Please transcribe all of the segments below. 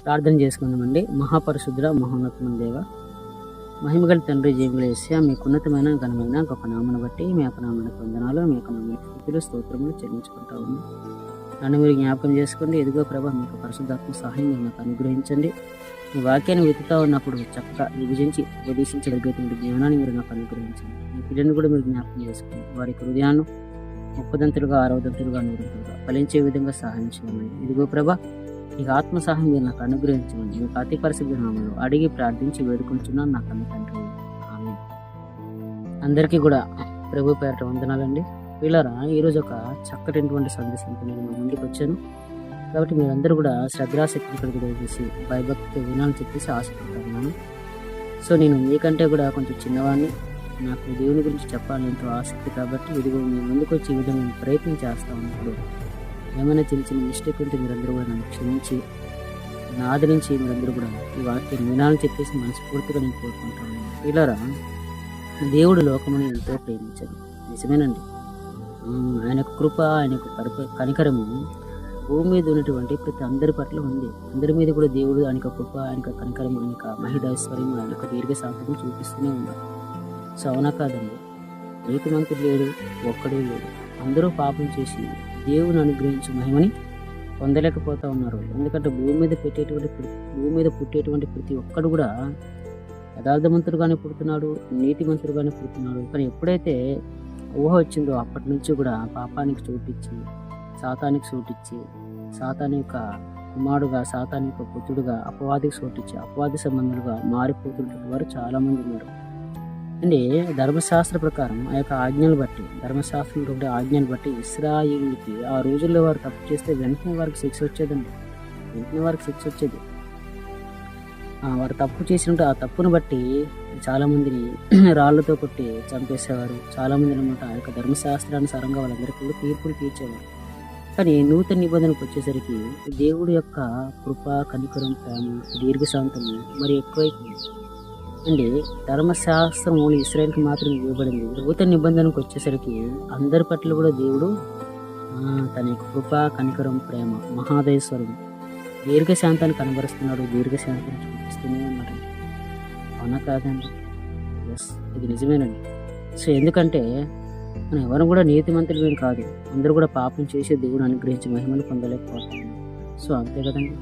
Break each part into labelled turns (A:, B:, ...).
A: ప్రార్థన చేసుకుందామండి. మహాపరిశుద్ధుడ మహోన్నతమైన దేవ, మహిమగల తండ్రి, జీవుల యేసయ్య, మీకు ఉన్నతమైన ఘనమైన గొప్ప నామను బట్టి మీ యొక్క నామానికి వందనాలు, మీ యొక్క నామానికి స్తుతులు స్తోత్రములు చెల్లించుకుంటా ఉన్నాం. నన్ను మీరు జ్ఞాపకం చేసుకోండి. ఎదుగో ప్రభా, మీకు పరిశుద్ధాత్మ సహాయం మీరు నాకు అనుగ్రహించండి. మీ వాక్యాన్ని వెతుకుతా ఉన్నప్పుడు చక్కగా విభజించి ఉపదేశించగలిగేటువంటి జ్ఞానాన్ని మీరు నాకు అనుగ్రహించండి. మీ పిల్లల్ని కూడా మీరు జ్ఞాపకం చేసుకోండి. వారి హృదయాన్ని 30దంతులుగా 60దంతులుగా 100దంతులుగా ఫలించే విధంగా సహాయం చేయండి. ఇదిగో ప్రభా, నీకు ఆత్మ సహాయం మీరు నాకు అనుగ్రహించండి. మీకు అతి పరిశుద్ధ నామములో అడిగి ప్రార్థించి వేడుకుంటున్నాను నా కన్న తండ్రి, ఆమేన్. అందరికీ కూడా ప్రభు పేరట వందనాలండి. పిల్లరా, ఈరోజు ఒక చక్కటిటువంటి సందేశంతో నేను మీ ముందుకు వచ్చాను. కాబట్టి మీరందరూ కూడా శ్రద్ధాశక్తి కలిగి దయచేసి భయభక్తితో వినాలని చెప్పేసి ఆశపడుతున్నాను. సో నేను మీకంటే కూడా కొంచెం చిన్నవాడిని, నాకు దేవుని గురించి చెప్పాలని ఎంతో ఆసక్తి. కాబట్టి ఇదిగో మీ ముందుకు వచ్చి ఈ విధంగా నేను ప్రయత్నం చేస్తూ ఉన్నప్పుడు ఏమైనా చిన్న చిన్న మిస్టేక్ ఉంటే మీరందరూ కూడా నన్ను క్షమించి నన్ను ఆదరించి మీరందరూ కూడా ఈ వాక్యం వినాలని చెప్పేసి మనస్ఫూర్తిగా నేను కోరుకుంటాను. పిల్లరా, దేవుడు లోకముని ఎంతో ప్రేమించాడు, నిజమేనండి. ఆయన కృప, ఆయన కనికరము భూమి మీద ఉన్నటువంటి ప్రతి అందరి పట్ల ఉంది. అందరి మీద కూడా దేవుడు ఆయన కృప, ఆయన కనికరం, ఆయన మహిదైశ్వర్యం, ఆయన దీర్ఘశాంతం చూపిస్తూనే ఉన్నారు. సో అవునా కాదండి? నీతిమంతుడు లేడు, ఒక్కడే లేడు. అందరూ పాపం చేసి దేవుని అనుగ్రహించి మహిమని పొందలేకపోతా ఉన్నారు. ఎందుకంటే భూమి మీద పుట్టేటువంటి ప్రతి ఒక్కడు కూడా యథార్థమంతుడుగానే పుడుతున్నాడు, నీతిమంతుడుగానే పుడుతున్నాడు. కానీ ఎప్పుడైతే ఊహ వచ్చిందో అప్పటి నుంచి కూడా పాపానికి చోటిచ్చి, సాతానికి చోటిచ్చి, సాతాని యొక్క కుమారుడుగా, సాతాని యొక్క పుత్రుడుగా అపవాదికి చోటిచ్చి, అపవాది సంబంధులుగా మారిపోతున్నటువంటి వారు చాలామంది ఉన్నారు అండి. ధర్మశాస్త్ర ప్రకారం ఆ యొక్క ఆజ్ఞలు బట్టి, ధర్మశాస్త్రం ఆజ్ఞలు బట్టి ఇశ్రాయేలుకి ఆ రోజుల్లో వారు తప్పు చేస్తే వెంటనే వారికి శిక్ష వచ్చేదండి. వారు తప్పు చేసినట్టు ఆ తప్పును బట్టి చాలామందిని రాళ్లతో కొట్టి చంపేసేవారు. చాలామందిని అన్నమాట ఆ యొక్క ధర్మశాస్త్రానుసారంగా వాళ్ళందరికీ కూడా తీర్పులు తీర్చేవారు. కానీ నూతన నిబంధనకు వచ్చేసరికి దేవుడి యొక్క కృప, కనికరం, ప్రేమ, దీర్ఘశాంతము మరి ఎక్కువైపోయింది అండి. ధర్మశాస్త్రం ఓన్లీ ఇశ్రాయేలుకి మాత్రం ఇవ్వబడింది. నూతన నిబంధనకు వచ్చేసరికి అందరి పట్ల కూడా దేవుడు తన యొక్క కృప, కనికరం, ప్రేమ, మహాదైశ్వరం, దీర్ఘశాంతాన్ని కనబరుస్తున్నాడు. దీర్ఘశాంతాన్ని చూపిస్తూనే ఉన్నాడు. అవునా కాదండి? ఎస్, ఇది నిజమేనండి. సో ఎందుకంటే మనం ఎవరు కూడా నీతిమంతులు కాదు. అందరూ కూడా పాపం చేసి దేవుడు అనుగ్రహించి మహిమను పొందలేకపోతున్నాం. సో అంతే కదండి,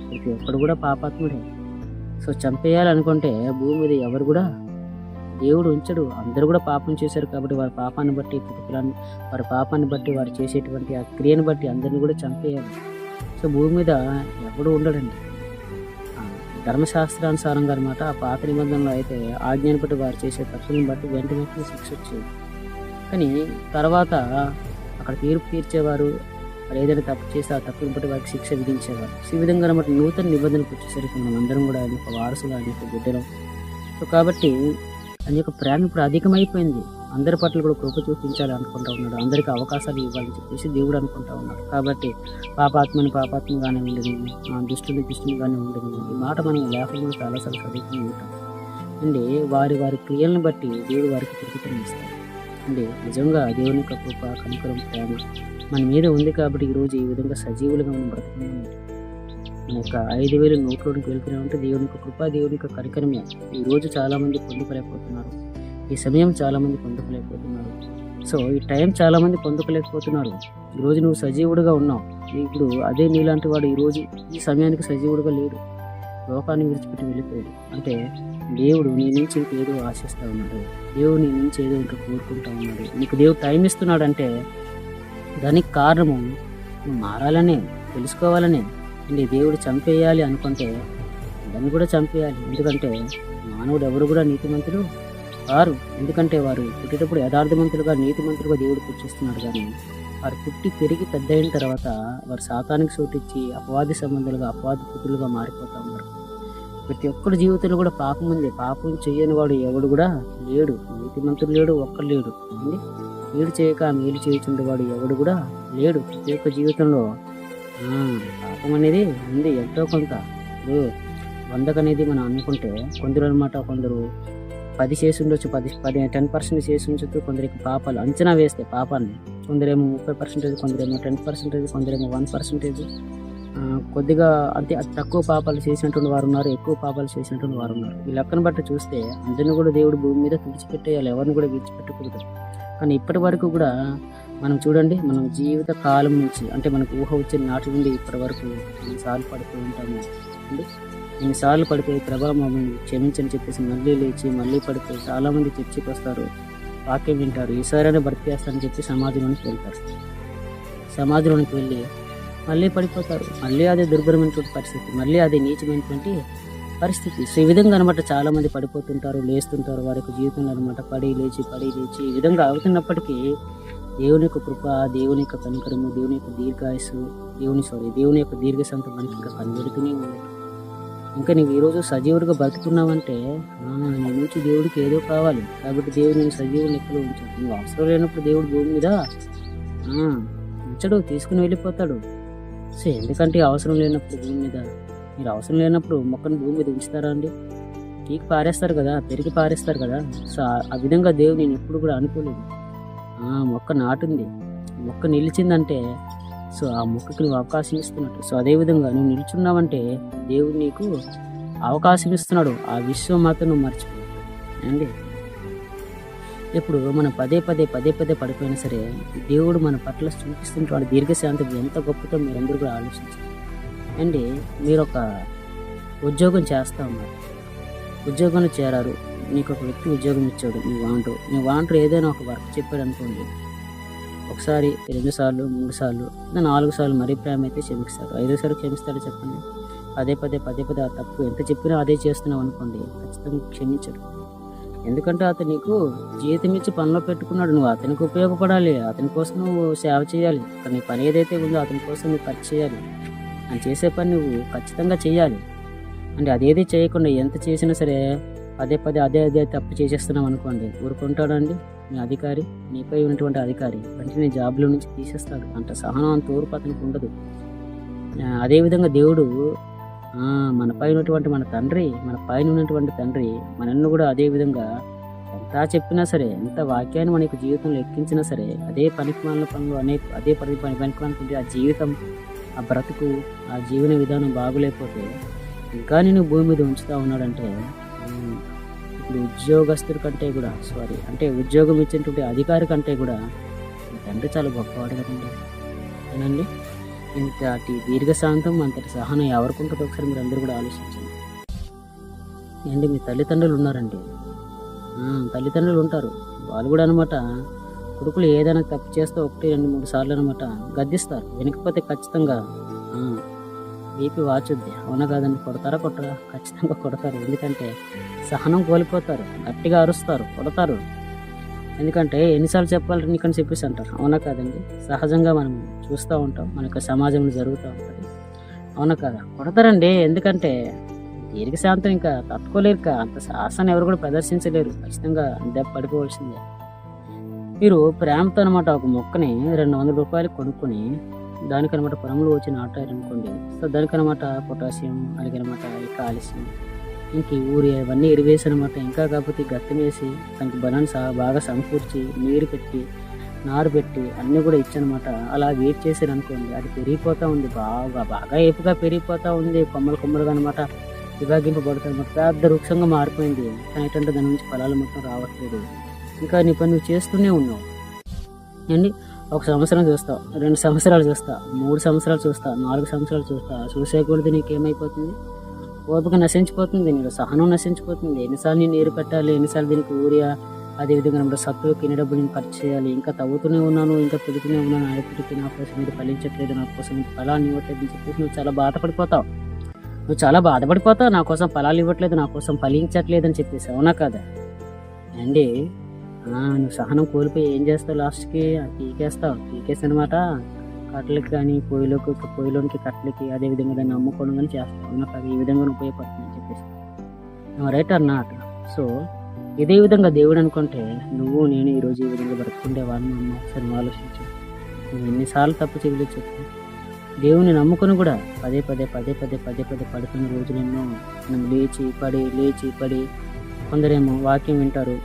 A: ప్రతి ఒక్కడు కూడా పాపాత్ముడే. సో చంపేయాలనుకుంటే భూమి మీద ఎవరు కూడా దేవుడు ఉంచడు. అందరూ కూడా పాపం చేశారు కాబట్టి వారి పాపాన్ని బట్టి, వారి పాపాన్ని బట్టి, వారు చేసేటువంటి ఆ క్రియను బట్టి అందరిని కూడా చంపేయాలి. సో భూమి మీద ఎవడు ఉండడండి. ధర్మశాస్త్రానుసారంగా అనమాట. ఆ పాత నిబంధనలో అయితే ఆజ్ఞను బట్టి, వారు చేసే తప్పులను బట్టి వెంటనే శిక్ష వచ్చేది. కానీ తర్వాత అక్కడ తీర్పు తీర్చేవారు. మరి ఏదైనా తప్పు చేస్తే ఆ తప్పుని బట్టి వారికి శిక్ష విధించేవారు. ఈ విధంగా అనమాట నూతన నిబంధనకు వచ్చేసరికి మనం అందరం కూడా ఆయన యొక్క వారసులు, ఆయన యొక్క బిడ్డలం. సో కాబట్టి ఆయన యొక్క ప్రేమ ఇప్పుడు అధికమైపోయింది. అందరి పట్ల కూడా కృప చూపించాలి అనుకుంటా ఉన్నాడు. అందరికీ అవకాశాలు ఇవ్వాలని చెప్పేసి దేవుడు అనుకుంటా ఉన్నాడు. కాబట్టి పాపాత్మగానే ఉండదు, దుష్టునిగానే ఉండదు. ఈ మాట మనం లేఖనంలో చాలాసార్లు చదువుతూ ఉంటాం అండి. వారి క్రియలను బట్టి దేవుడు వారికి ప్రతిఫలం ఇస్తాడు అండి. నిజంగా దేవుని యొక్క కృప, కనికరం, ప్రేమ మన మీద ఉంది కాబట్టి ఈరోజు ఈ విధంగా సజీవులుగా మనం బ్రతుకున్నామండి. మన యొక్క 5,000 నోట్లోనికి వెళ్తున్నామంటే దేవుని యొక్క కృప, దేవుని యొక్క కనికరమే. ఈరోజు చాలామంది పొందుకోలేకపోతున్నారు. ఈ సమయం చాలామంది పొందుకోలేకపోతున్నారు. సో ఈ టైం చాలామంది పొందుకోలేకపోతున్నారు. ఈరోజు నువ్వు సజీవుడుగా ఉన్నావు. ఇప్పుడు అదే నీలాంటి వాడు ఈరోజు ఈ సమయానికి సజీవుడుగా లేడు, లోకాన్ని విడిచిపెట్టి వెళ్ళిపోయాడు. అంటే దేవుడు నీ నుంచి ఇంకేదో ఆశిస్తూ ఉన్నాడు. దేవుడు నీ నుంచి ఏదో ఇంకా కోరుకుంటా ఉన్నాడు. నీకు దేవుడు టైం ఇస్తున్నాడు అంటే దానికి కారణము నువ్వు మారాలనే, తెలుసుకోవాలనే అండి. దేవుడు చంపేయాలి అనుకుంటే దాన్ని కూడా చంపేయాలి. ఎందుకంటే మానవుడు ఎవరు కూడా నీతిమంతులు కారు. ఎందుకంటే వారు పుట్టేటప్పుడు యథార్థమంతులుగా, నీతిమంతులుగా దేవుడు పుట్టిస్తున్నాడు. కానీ వారు పుట్టి పెరిగి పెద్ద అయిన తర్వాత వారు సాతానికి చోటిచ్చి అపవాది సంబంధాలుగా, అపవాది పుత్రులుగా మారిపోతూ ఉన్నారు. ప్రతి ఒక్కరి జీవితంలో కూడా పాపం ఉంది. పాపం చేయని వాడు ఎవడు కూడా లేడు. నీతిమంతుడు లేడు, ఒక్కడు లేడు అండి. మేలు చేయక మేలు చేయుచుండేవాడు ఎవడు కూడా లేడు. ప్రతి ఒక్క జీవితంలో పాపం అనేది ఉంది ఎంతో కొంత. 100 అనేది మనం అనుకుంటే కొందరు అనమాట, కొందరు 10 చేసి ఉండొచ్చు, 10% చేసి ఉండొచ్చు. కొందరికి పాపాలు అంచనా వేస్తే పాపాన్ని కొందరేమో 30%, కొందరేమో 10%, కొందరేమో 1%. కొద్దిగా అంటే అతి తక్కువ పాపాలు చేసినటువంటి వారు ఉన్నారు, ఎక్కువ పాపాలు చేసినటువంటి వారు ఉన్నారు. ఈ లెక్కను బట్టి చూస్తే అందరిని కూడా దేవుడు భూమి మీద తుడిచిపెట్టేయాలి, ఎవరిని కూడా విడిచిపెట్టకూడదు. కానీ ఇప్పటి వరకు కూడా మనం చూడండి, మనం జీవిత కాలం నుంచి అంటే మనకు ఊహ వచ్చిన నాటి నుండి ఇప్పటి వరకు ఎన్నిసార్లు పడుతూ ఉంటాము అండి. ఎన్నిసార్లు పడిపోయి ప్రభా మమ్మల్ని క్షమించని చెప్పేసి మళ్ళీ లేచి మళ్ళీ పడిపోయి చాలామంది చర్చికి వస్తారు, వాక్యం వింటారు, ఈసారైనా బ్రతికేస్తారని చెప్పి సమాధిలోనికి వెళ్తారు. సమాధిలోనికి వెళ్ళి మళ్ళీ పడిపోతారు. మళ్ళీ అదే దుర్భరమైనటువంటి పరిస్థితి, మళ్ళీ అదే నీచమైనటువంటి పరిస్థితి. సో ఈ విధంగా అనమాట చాలామంది పడిపోతుంటారు, లేస్తుంటారు. వారి యొక్క జీవితంలో అనమాట పడి లేచి ఈ విధంగా అవుతున్నప్పటికీ దేవుని యొక్క కృప, దేవుని యొక్క కనికరము, దేవుని యొక్క దీర్ఘాయుసు, దేవుని యొక్క దీర్ఘశాంతం మనకి ఇంకా కనబడుతూనే ఉంది. ఇంకా నీవు ఈరోజు సజీవుడిగా బతుకున్నావంటే నీ నుంచి దేవుడికి ఏదో కావాలి. కాబట్టి దేవుడు నేను సజీవుని ఎక్కడో ఉంచాడు. నువ్వు అవసరం లేనప్పుడు దేవుడు భూమి మీద ఉంచడు, తీసుకుని వెళ్ళిపోతాడు. సో ఎందుకంటే అవసరం లేనప్పుడు భూమి మీద, మీరు అవసరం లేనప్పుడు మొక్కను భూమి మీద ఉంచుతారా అండి? పీకి పారేస్తారు కదా, పెరిగి పారేస్తారు కదా. సో ఆ విధంగా దేవుడు నేను ఎప్పుడు కూడా అనుకోలేదు. మొక్క నాటుంది, మొక్క నిలిచిందంటే సో ఆ మొక్కకి నువ్వు అవకాశం ఇస్తున్నట్టు. సో అదేవిధంగా నువ్వు నిల్చున్నావంటే దేవుడు నీకు అవకాశం ఇస్తున్నాడు. ఆ విషయం మాత్రం నువ్వు మర్చిపోయావు అండి. ఇప్పుడు మనం పదే పడిపోయినా సరే దేవుడు మన పట్ల చూపిస్తుంటాడు దీర్ఘశాంతం ఎంత గొప్పతో మీరందరూ కూడా ఆలోచించారు అండి. మీరు ఒక ఉద్యోగం చేస్తూ ఉన్నారు, ఉద్యోగంలో చేరారు, నీకు ఒక వ్యక్తి ఉద్యోగం ఇచ్చాడు, నీ వాంటర్ ఏదైనా ఒక వర్క్ చెప్పాడు అనుకోండి, ఒకసారి 2 సార్లు 3 సార్లు 4 సార్లు మరీ ప్రేమ అయితే క్షమిస్తాడు, 5వ సార్లు క్షమిస్తాడు చెప్పండి. పదే ఆ తప్పు ఎంత చెప్పినా అదే చేస్తున్నావు అనుకోండి, ఖచ్చితంగా క్షమించడు. ఎందుకంటే అతను నీకు జీతం ఇచ్చి పనిలో పెట్టుకున్నాడు, నువ్వు అతనికి ఉపయోగపడాలి, అతని కోసం నువ్వు సేవ చేయాలి. నీ పని ఏదైతే ఉందో అతని కోసం నువ్వు ఖర్చు చేయాలి, అని చేసే పని నువ్వు ఖచ్చితంగా చేయాలి. అంటే అదేది చేయకుండా ఎంత చేసినా సరే పదే అదే తప్పు చేసేస్తున్నాం అనుకోండి, ఊరుకుంటాడండి మీ అధికారి, నీపై ఉన్నటువంటి అధికారి వెంటనే జాబ్లో నుంచి తీసేస్తాడు. అంత సహనం, అంత ఓర్పు అతనికి ఉండదు. అదేవిధంగా దేవుడు మన పైన ఉన్నటువంటి మన పైన ఉన్నటువంటి తండ్రి మనల్ని కూడా అదే విధంగా ఎంత చెప్పినా సరే, ఎంత వాక్యాన్ని మన యొక్క జీవితంలో ఎక్కించినా సరే, అదే పనికిమాలిన పనులు అదే పనికిమాలిన ఆ జీవితం, ఆ బ్రతుకు, ఆ జీవన విధానం బాగులేకపోతే ఇంకా నేను భూమి మీద ఉంచుతా ఉన్నాడంటే ఇప్పుడు ఉద్యోగస్తుడి కంటే కూడా అంటే ఉద్యోగం ఇచ్చినటువంటి అధికారి కంటే కూడా మీ తండ్రి చాలా గొప్పవాడు కదండి. ఏనండి, ఇంతటి దీర్ఘశాంతం, అంతటి సహనం ఎవరికి ఉంటుందో ఒకసారి మీరు అందరూ కూడా ఆలోచించండి. ఏంటి, మీ తల్లిదండ్రులు ఉన్నారండి, తల్లిదండ్రులు ఉంటారు, వాళ్ళు కూడా అనమాట కొడుకులు ఏదైనా తప్పు చేస్తే 1, 2, 3 సార్లు అనమాట గద్దిస్తారు. వినకపోతే ఖచ్చితంగా బీపీ వాచుద్ది, అవునా కాదండి? కొడతారా? ఖచ్చితంగా కొడతారు. ఎందుకంటే సహనం కోల్పోతారు, గట్టిగా అరుస్తారు, కొడతారు. ఎందుకంటే ఎన్నిసార్లు చెప్పాలని నీకని చెప్పేసి అంటారు, అవునా కాదండి? సహజంగా మనం చూస్తూ ఉంటాం, మన యొక్క సమాజంలో జరుగుతూ ఉంటుంది, అవునా కాదా? కొడతారండి. ఎందుకంటే దీర్ఘశాంతం ఇంకా తట్టుకోలేరు, అంత సాహసాన్ని ఎవరు కూడా ప్రదర్శించలేరు, ఖచ్చితంగా దెబ్బ పడిపోవాల్సిందే. మీరు ప్రేమతో అనమాట ఒక మొక్కని 200 రూపాయలు కొనుక్కొని దానికనమాట పొలంలో వచ్చి నాటారనుకోండి, సో దానికనమాట పొటాషియం, అలాగనమాట కాల్షియం, ఇంక యూరియా ఇవన్నీ ఎరువేసి అనమాట, ఇంకా కాకపోతే గత్తం వేసి దానికి బలాన్ని బాగా సమకూర్చి నీరు పెట్టి నారు పెట్టి అన్నీ కూడా ఇచ్చనమాట. అలా వెయిట్ చేశారు అనుకోండి, అది పెరిగిపోతూ ఉంది, బాగా ఏపుగా పెరిగిపోతూ ఉంది, కొమ్మలుగా అనమాట విభాగింపబడుతుంది అనమాట, పెద్ద వృక్షంగా మారిపోయింది. కానీ ఏంటంటే దాని నుంచి ఫలాలు మొత్తం రావట్లేదు. ఇంకా నీ పని నువ్వు చేస్తూనే ఉన్నావు అండి. 1 సంవత్సరం చూస్తావు, 2 సంవత్సరాలు చూస్తా, 3 సంవత్సరాలు చూస్తా, 4 సంవత్సరాలు చూసేకూడదు. నీకేమైపోతుంది? ఓపిక నశించిపోతుంది, నీకు సహనం నశించిపోతుంది. ఎన్నిసార్లు నేను నీరు పెట్టాలి, ఎన్నిసార్లు దీనికి యూరియా, అదేవిధంగా നമ്മുടെ సత్తుకి ఎన్ని డబ్బులు నేను ఖర్చు చేయాలి, ఇంకా తవ్వుతూనే ఉన్నాను, ఇంకా పెడుతూనే ఉన్నాను, ఎప్పటికీ నా కోసం ఇది ఫలించట్లేదు, నా కోసం ఇది ఫలాన్ని ఇవ్వట్లేదు అని చెప్పేసి నువ్వు చాలా బాధపడిపోతావు. నా కోసం ఫలాలు ఇవ్వట్లేదు, నా కోసం ఫలించట్లేదు అని చెప్పేసి, అవునా కదా అండి? నువ్వు సహనం కోల్పోయి ఏం చేస్తావు? లాస్ట్కి పీకేసి అనమాట కట్టలకి కానీ పొయ్యిలోనికి కట్టలకి, అదేవిధంగా దాన్ని అమ్ముకోవడం కానీ చేస్తావు, అవునా కదా? ఈ విధంగా ఉపయోగపడుతుంది అని చెప్పేసి, రైట్ ఆర్ నాట్? సో ఇదే విధంగా దేవుడు అనుకుంటే నువ్వు నేను ఈరోజు ఈ విధంగా బ్రతుకుండే వాళ్ళని అమ్మ ఒకసారి ఆలోచించు. నువ్వు ఎన్నిసార్లు తప్పు చేయలేదు చెప్పు. దేవుని నమ్ముకొని కూడా పదే పడుతున్న రోజులు ఎన్నో. మనం లేచి పడి కొందరేమో వాక్యం వింటారు,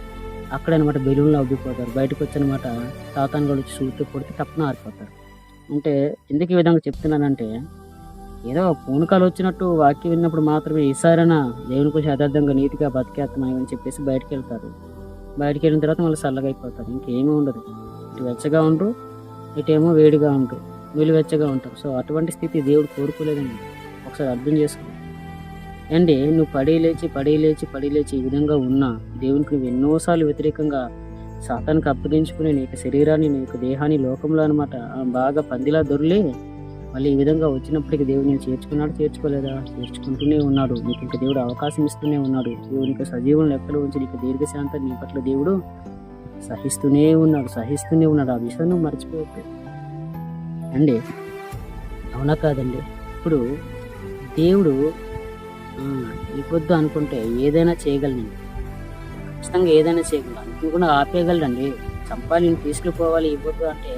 A: అక్కడనమాట బెలూన్లో అవ్విపోతారు, బయటకు వచ్చనమాట సాతాను కూడా చూస్తూ కొడితే తప్పున ఆరిపోతారు. అంటే ఎందుకు ఈ విధంగా చెప్తున్నానంటే, ఏదో పూనకాలు వచ్చినట్టు వాక్యం విన్నప్పుడు మాత్రమే ఈసారైనా దేవుని కొంచెం యథార్థంగా నీతిగా బతికేస్తున్నామని చెప్పేసి బయటికి వెళ్తారు. బయటికి వెళ్ళిన తర్వాత మళ్ళీ చల్లగా అయిపోతారు. ఇంకేమీ ఉండదు. ఇటు వెచ్చగా ఉండరు, ఇటేమో వేడిగా ఉంటారు, వీళ్ళు వెచ్చగా ఉంటారు. సో అటువంటి స్థితి దేవుడు కోరుకోలేదండి. ఒకసారి అర్థం చేసుకో అండి. నువ్వు పడి లేచి ఈ విధంగా ఉన్నా దేవునికి నువ్వు ఎన్నోసార్లు వ్యతిరేకంగా సాతానికి అప్పగించుకుని నీ యొక్క శరీరాన్ని, నీ యొక్క దేహాన్ని లోకంలో అనమాట బాగా పందిలా దొర్లి మళ్ళీ ఈ విధంగా వచ్చినప్పటికీ దేవుడు నేను చేర్చుకోలేదా? చేర్చుకుంటూనే ఉన్నాడు. నీకు ఇంకా దేవుడు అవకాశం ఇస్తూనే ఉన్నాడు. దేవునికి సజీవం లెక్కలో ఉంచి నీకు దీర్ఘశాంతం నీ పట్ల దేవుడు సహిస్తూనే ఉన్నాడు. ఆ విషయం నువ్వు మర్చిపోవద్దు అండి. అవునా కాదండి? ఇప్పుడు దేవుడు ఇవ్వద్దు అనుకుంటే ఏదైనా చేయగలను, ఖచ్చితంగా ఏదైనా చేయగలను, అనుకుంటున్నా ఆపేయగలడండి. చంపాలి, తీసుకుపోవాలి, ఇవ్వద్దు అంటే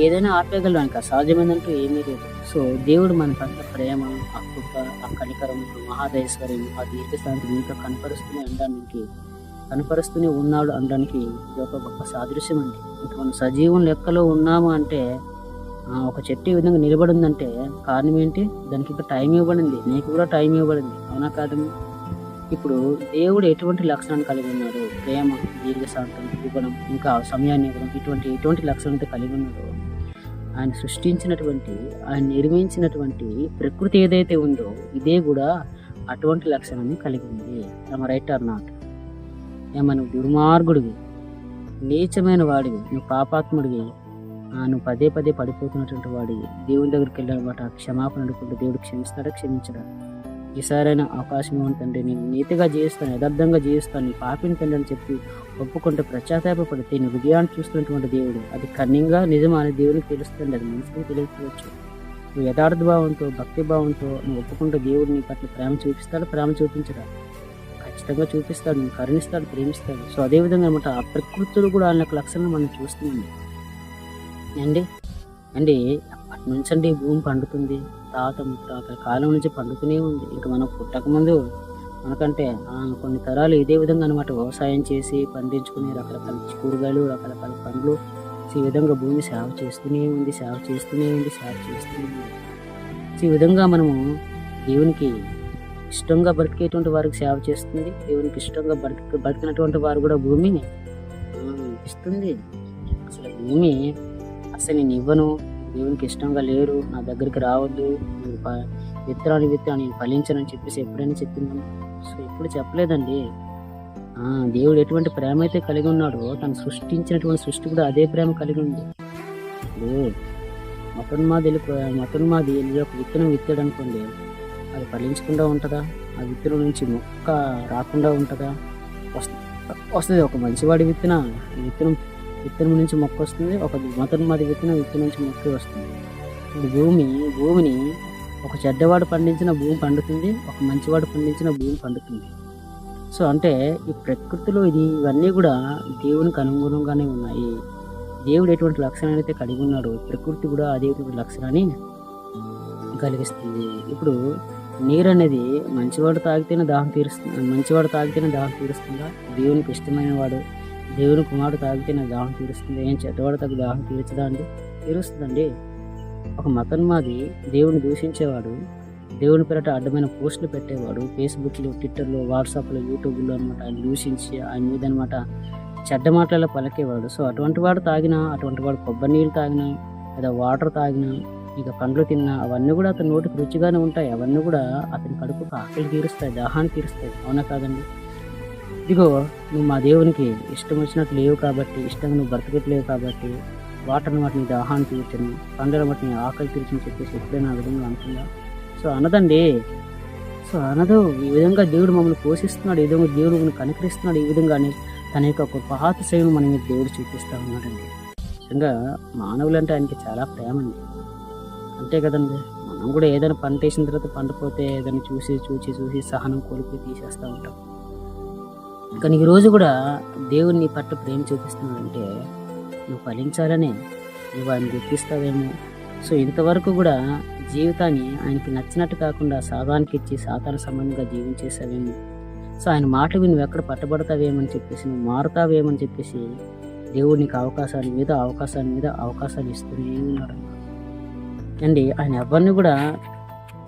A: ఏదైనా ఆపేయగలడు. ఆయనకు అసాధ్యమైందంటూ ఏమీ లేదు. సో దేవుడు మన పట్ల ప్రేమ, ఆ కృప, ఆ కనికరం, మహాదైశ్వర్యం, ఆ దీర్ఘశాంతి ఇంకా కనపరుస్తూనే ఉన్నాడు అనడానికి ఇది ఒక గొప్ప సాదృశ్యం అండి. ఇంకా మనం సజీవం లెక్కలో ఉన్నాము అంటే ఒక చెట్టు ఈ విధంగా నిలబడిందంటే కారణం ఏంటి? దానికి ఇంకా టైం ఇవ్వబడింది, నీకు కూడా టైం ఇవ్వబడింది. అవునా కాదండి? ఇప్పుడు దేవుడు ఎటువంటి లక్షణాన్ని కలిగి ఉన్నాడు? ప్రేమ, దీర్ఘశాంతం ఇవ్వడం, ఇంకా సమయాన్ని ఇవ్వడం, ఎటువంటి లక్షణాలతో కలిగి ఉన్నాడో ఆయన సృష్టించినటువంటి, ఆయన నిర్మించినటువంటి ప్రకృతి ఏదైతే ఉందో ఇదే కూడా అటువంటి లక్షణాన్ని కలిగి ఉంది. Right are not? నువ్వు దుర్మార్గుడివి, నీచమైన వాడివి, నువ్వు పాపాత్ముడివి, నువ్వు పదే పడిపోతున్నటువంటి వాడివి, దేవుని దగ్గరికి వెళ్ళాలన్నమాట. క్షమాపణ అడుగుకుంటే దేవుడు క్షమించడా? ఈసారైనా అవకాశం ఏమంటే నేను నీతిగా జీవిస్తాను, యథార్థంగా జీవిస్తాను, నీ పాపిని తండ్రి అని చెప్పి ఒప్పుకుంటే పశ్చాత్తాపడితే నీ హృదయాన్ని చూస్తున్నటువంటి దేవుడు అది కన్నింగా నిజమా అని దేవునికి తెలుస్తుంది. అది మనిషికి తెలియకపోవచ్చు. నువ్వు యథార్థ భావంతో, భక్తి భావంతో నువ్వు ఒప్పుకుంటే దేవుడు నీ పట్ల ప్రేమ చూపిస్తాడు, ప్రేమ చూపించడా? ఖచ్చితంగా చూపిస్తాడు, నువ్వు కరుణిస్తాడు, ప్రేమిస్తాడు. సో అదేవిధంగా అనమాట ఆ ప్రకృతులు కూడా ఆయన లక్షణం మనం చూస్తున్నాం అండి. అప్పటి నుంచి అండి భూమి పండుతుంది, తాత ముత్తాతల కాలం నుంచి పండుతూనే ఉంది. ఇంకా మనం పుట్టకముందు మనకంటే కొన్ని తరాలు ఇదే విధంగా అనమాట వ్యవసాయం చేసి పండించుకుని రకరకాల కూరగాయలు, రకరకాల పండ్లు, ఈ విధంగా భూమి సేవ చేస్తూనే ఉంది. ఈ విధంగా మనము దేవునికి ఇష్టంగా బ్రతికేటువంటి వారికి సేవ చేస్తుంది. దేవునికి ఇష్టంగా బ్రతికినటువంటి వారు కూడా భూమి ఇస్తుంది. అసలు భూమి అసలు నేను ఇవ్వను, దేవునికి ఇష్టంగా లేరు, నా దగ్గరికి రావద్దు, మీరు విత్తనాన్ని ఫలించనని చెప్పేసి ఎప్పుడైనా చెప్పింది? సో ఎప్పుడు చెప్పలేదండి. దేవుడు ఎటువంటి ప్రేమ అయితే కలిగి ఉన్నాడో తను సృష్టించినటువంటి సృష్టి కూడా అదే ప్రేమ కలిగి ఉంది. మతోన్మాది ఒక విత్తనం విత్తాడు అనుకోండి, అది ఫలించకుండా ఉంటుందా? ఆ విత్తనం నుంచి మొక్క రాకుండా ఉంటుందా? వస్తుంది. ఒక మంచివాడి విత్తనం నుంచి మొక్క వస్తుంది, ఒక మతోన్మాది విత్తనం నుంచి మొక్క వస్తుంది. ఇప్పుడు భూమిని ఒక చెడ్డవాడు పండించిన భూమి పండుతుంది, ఒక మంచివాడు పండించిన భూమి పండుతుంది. సో అంటే ఈ ప్రకృతిలో ఇవన్నీ కూడా దేవునికి అనుగుణంగానే ఉన్నాయి. దేవుడు ఎటువంటి లక్షణాన్ని అయితే కలిగి ఉన్నాడో ప్రకృతి కూడా అదే లక్షణాన్ని కలిగిస్తుంది. ఇప్పుడు నీరు అనేది మంచివాడు తాగితేనే దాహం తీరుస్తుందా? దేవునికి ఇష్టమైన వాడు, దేవుని కుమారుడు తాగితేనే దాహం తీరుస్తుంది. ఏం చెడ్డవాడు తాగి దాహం తీర్చదా అండి? తీరుస్తుందండి. ఒక మతోన్మాది దేవుని దూషించేవాడు, దేవుని పేరట అడ్డమైన పోస్టులు పెట్టేవాడు, ఫేస్బుక్లో, ట్విట్టర్లో, వాట్సాప్లో, యూట్యూబ్లో అనమాట ఆయన దూషించి ఆయన మీద అనమాట చెడ్డ మాటలలో పలికేవాడు. సో అటువంటి వాడు కొబ్బరి నీళ్ళు తాగినా లేదా వాటర్ తాగినా ఇక పండ్లు తిన్నా అవన్నీ కూడా అతని నోటికి రుచిగానే ఉంటాయి. అవన్నీ కూడా అతని కడుపుకు ఆకలి తీరుస్తాయి, దాహాన్ని తీరుస్తాయి. అవునా కాదండి? ఇదిగో నువ్వు మా దేవునికి ఇష్టం వచ్చినట్టు లేవు కాబట్టి, ఇష్టంగా నువ్వు బ్రతకట్లేవు కాబట్టి వాటర్ని వాటిని దాహాన్ని తీర్చని, పండ్ల వాటిని ఆకలి తీర్చని చెప్పేసి ఎప్పుడైనా ఆ విధంగా అనుకుందా? సో అనదండి. సో అనదు. ఈ విధంగా దేవుడు మమ్మల్ని పోషిస్తున్నాడు, ఈ విధంగా దేవుడు మమ్మల్ని కనికరిస్తున్నాడు. ఈ విధంగానే తన యొక్క ఒక పాత సేవను మన మీద దేవుడు చూపిస్తూ ఉన్నాడండి. నిజంగా మానవులంటే ఆయనకి చాలా ప్రేమ అండి. అంతే కదండి. మనం కూడా ఏదైనా పంట వేసిన తర్వాత పండిపోతే ఏదైనా చూసి సహనం కోల్పోయి తీసేస్తూ ఉంటాం. కానీ ఈరోజు కూడా దేవుడు నీ పట్ల ప్రేమ చూపిస్తున్నాడంటే నువ్వు ఫలించాలనే, నువ్వు ఆయన గుర్తిస్తావేమో. సో ఇంతవరకు కూడా జీవితాన్ని ఆయనకి నచ్చినట్టు కాకుండా సాతానికి ఇచ్చి సాతాను సంబంధంగా జీవించేసావేమో. సో ఆయన మాటలు నువ్వు ఎక్కడ పట్టబడతావేమని చెప్పేసి, నువ్వు మారుతావేమని చెప్పేసి దేవుడు నీకు అవకాశాల మీద అవకాశాలు ఇస్తూనే ఉన్నాడు అండి. ఆయన ఎవరిని కూడా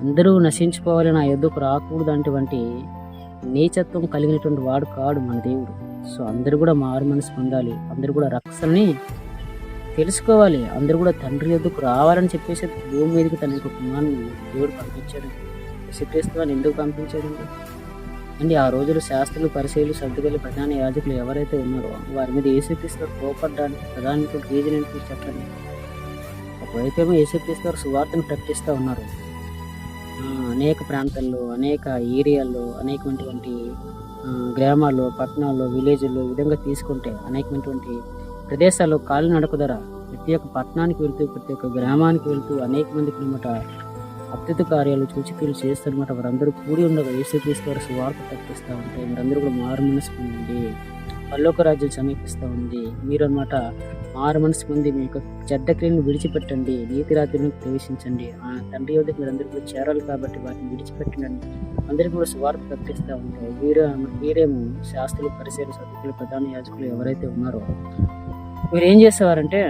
A: అందరూ నశించిపోవాలి, నా యొద్దకు రాకూడదు అటువంటి నీచత్వం కలిగినటువంటి వాడు కాడు మన దేవుడు. సో అందరూ కూడా మారు మనసు పొందాలి, అందరూ కూడా రక్షణని తెలుసుకోవాలి, అందరూ కూడా తండ్రి యొద్దకు రావాలని చెప్పేసి భూమి మీదకి తన యొక్క కుమారుని దేవుడు పంపించాడు. యేసుక్రీస్తు వారిని ఎందుకు పంపించాడండి అండి? ఆ రోజులు శాస్త్రులు, పరిచయులు, సర్దుగలు, ప్రధాన యాజకులు ఎవరైతే ఉన్నారో వారి మీద యేసుక్రీస్తు వారు కోపడ్డానికి ప్రధానమైన రీజన్ ఏంటి చెప్పండి? ఒకవైపేమో యేసుక్రీస్తు వారు సువార్తను ప్రకటిస్తూ ఉన్నారు. అనేక ప్రాంతాల్లో, అనేక ఏరియాల్లో, అనేకమైనటువంటి గ్రామాల్లో, పట్టణాల్లో, విలేజ్ల్లో ఈ విధంగా తీసుకుంటే అనేకమైనటువంటి ప్రదేశాల్లో కాళ్ళు నడక ధర ప్రతి ఒక్క పట్టణానికి వెళ్తూ, ప్రతి ఒక్క గ్రామానికి వెళ్తూ అనేక మందికి అనమాట అద్భుత కార్యాలు, సూచక్రియలు చేస్తారనమాట. వారందరూ కూడి ఉండగా యేసుక్రీస్తు వారు సువార్త ప్రకటిస్తూ ఉంటే మీరందరూ కూడా మారు మనసు పొందండి, పరలోక రాజ్యం సమీపిస్తూ ఉంది, మీరు అనమాట మారు మనసు పొంది మీ యొక్క చెడ్డ క్రియలను విడిచిపెట్టండి, నీతి రాజ్యాలను ప్రవేశించండి, ఆ తండ్రి యొద్దకు మీరందరూ కూడా చేరాలి కాబట్టి వాటిని విడిచిపెట్టండి, అందరికీ కూడా సువార్త ప్రకటిస్తూ ఉంటాయి. వీరేమో శాస్త్రులు, పరిచయులు, సద్దుకులు, ప్రధాన యాజకులు ఎవరైతే ఉన్నారో వీరు ఏం చేసేవారంటే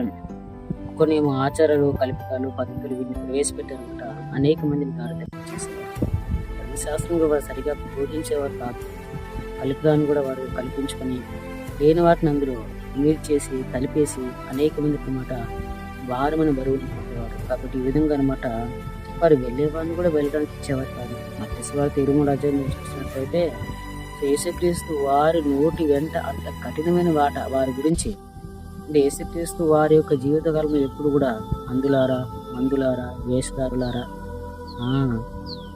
A: కొన్ని ఏమో ఆచారాలు, కల్పితాలు, పద్ధతులు వీటిని ప్రవేశపెట్టారనమాట. అనేక మందిని దారి తప్పించేసేవారు. ధర్మశాస్త్రం కూడా వారు సరిగా బోధించేవారు కాదు. కల్పితాన్ని కూడా వారు కల్పించుకొని లేని వాటిని అందులో మీరు చేసి కలిపేసి అనేక మందికి అనమాట భారమైన బరువులు పెట్టేవారు. కాబట్టి ఈ విధంగా అనమాట వారు వెళ్ళేవారిని కూడా వెళ్ళడానికి ఇచ్చేవారు కాదు. మత్స్య వార్త 23వ అధ్యాయం చూసినట్లయితే యేసుక్రీస్తు వారి నోటి వెంట అంత కఠినమైన మాట వారి గురించి అంటే యేసుక్రీస్తు వారి యొక్క జీవితకాలంలో ఎప్పుడు కూడా అందులారా, మందులారా, వేషధారులారా,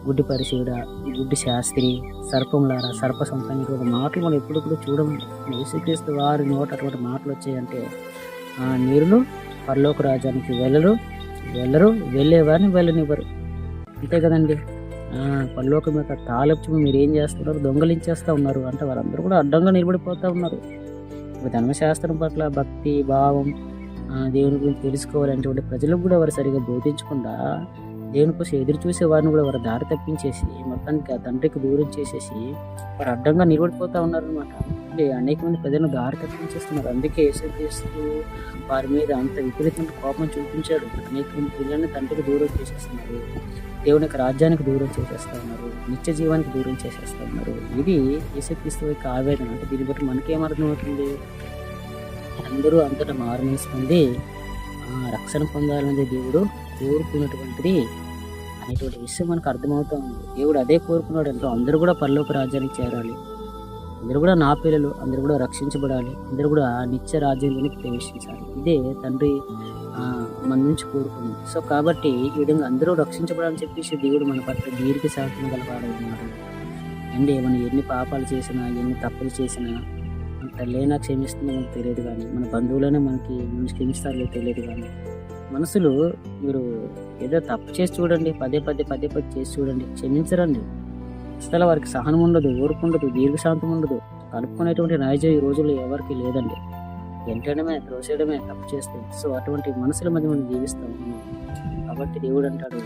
A: గుడ్డి పరిచయుడా, గుడ్డి శాస్త్రి, సర్పంలారా, సర్ప సంతానం మాటలు మనం ఎప్పుడు కూడా చూడమండి. యేసుక్రీస్తు వారి నోట అటువంటి మాటలు వచ్చాయంటే మీరు పరలోక రాజ్యానికి వెళ్ళరు, వెళ్ళేవారిని వెళ్ళనివ్వరు. అంతే కదండి. పరలోకం యొక్క తాలపు మీరు ఏం చేస్తున్నారు? దొంగలించేస్తూ ఉన్నారు అంటే వారందరూ కూడా అడ్డంగా నిలబడిపోతూ ఉన్నారు. ధర్మశాస్త్రం పట్ల భక్తి భావం, దేవుని గురించి తెలుసుకోవాలంటే ప్రజలకు కూడా వారు సరిగా బోధించకుండా దేవుని కోసం ఎదురు చూసే వారిని కూడా వారు దారి తప్పించేసి మొత్తానికి ఆ తండ్రికి దూరం చేసేసి వారు అడ్డంగా నిలబడిపోతూ ఉన్నారనమాట. అంటే అనేక మంది ప్రజలను దారి తప్పించేస్తున్నారు. అందుకే యేసుక్రీస్తు వారి మీద అంత విపరీతమైన కోపం చూపించాడు. అనేక మంది పిల్లల్ని తండ్రికి దూరం చేసేస్తున్నారు, దేవుని యొక్క రాజ్యానికి దూరం చేసేస్తూ ఉన్నారు, నిత్య జీవానికి దూరం చేసేస్తూ ఉన్నారు. ఇది యేసుక్రీస్తు యొక్క ఆవేదన. అంటే దీన్ని బట్టి మనకేమర్థం అవుతుంది? అందరూ అంతటా మారు మనసు పొంది రక్షణ పొందాలనేది దేవుడు కోరుకున్నటువంటిది అనేటువంటి విషయం మనకు అర్థమవుతా ఉంది. దేవుడు అదే కోరుకున్నాడు. అంటే అందరూ కూడా పరలోక రాజ్యానికి చేరాలి, అందరూ కూడా నా పిల్లలు, అందరూ కూడా రక్షించబడాలి, అందరూ కూడా నిత్య రాజ్యంలోనికి ప్రవేశించాలి. ఇదే తండ్రి మన నుంచి కోరుకుంది. సో కాబట్టి ఈ విధంగా అందరూ రక్షించబడాలని చెప్పేసి దేవుడు మన పట్ల దీర్ఘశాంతం గలవాడు ఉన్నాడు అండి. మనం ఎన్ని పాపాలు చేసినా, ఎన్ని తప్పులు చేసినా తల్లేనా క్షమిస్తుందో మనకు తెలియదు, కానీ మన బంధువులైనా మనకి క్షమిస్తారో తెలియదు. కానీ మనసులు మీరు ఏదో తప్పు చేసి చూడండి, పదే చేసి చూడండి, క్షమించరండి. అసలు వారికి సహనం ఉండదు, ఓర్పు ఉండదు, దీర్ఘశాంతం ఉండదు. కలుపుకునేటువంటి నైజం ఈ రోజుల్లో ఎవరికి లేదండి. వెంటనే త్రోసేయడమే తప్పు చేస్తే. సో అటువంటి మనసుల మధ్య మనం జీవిస్తాం. కాబట్టి దేవుడు అంటాడు,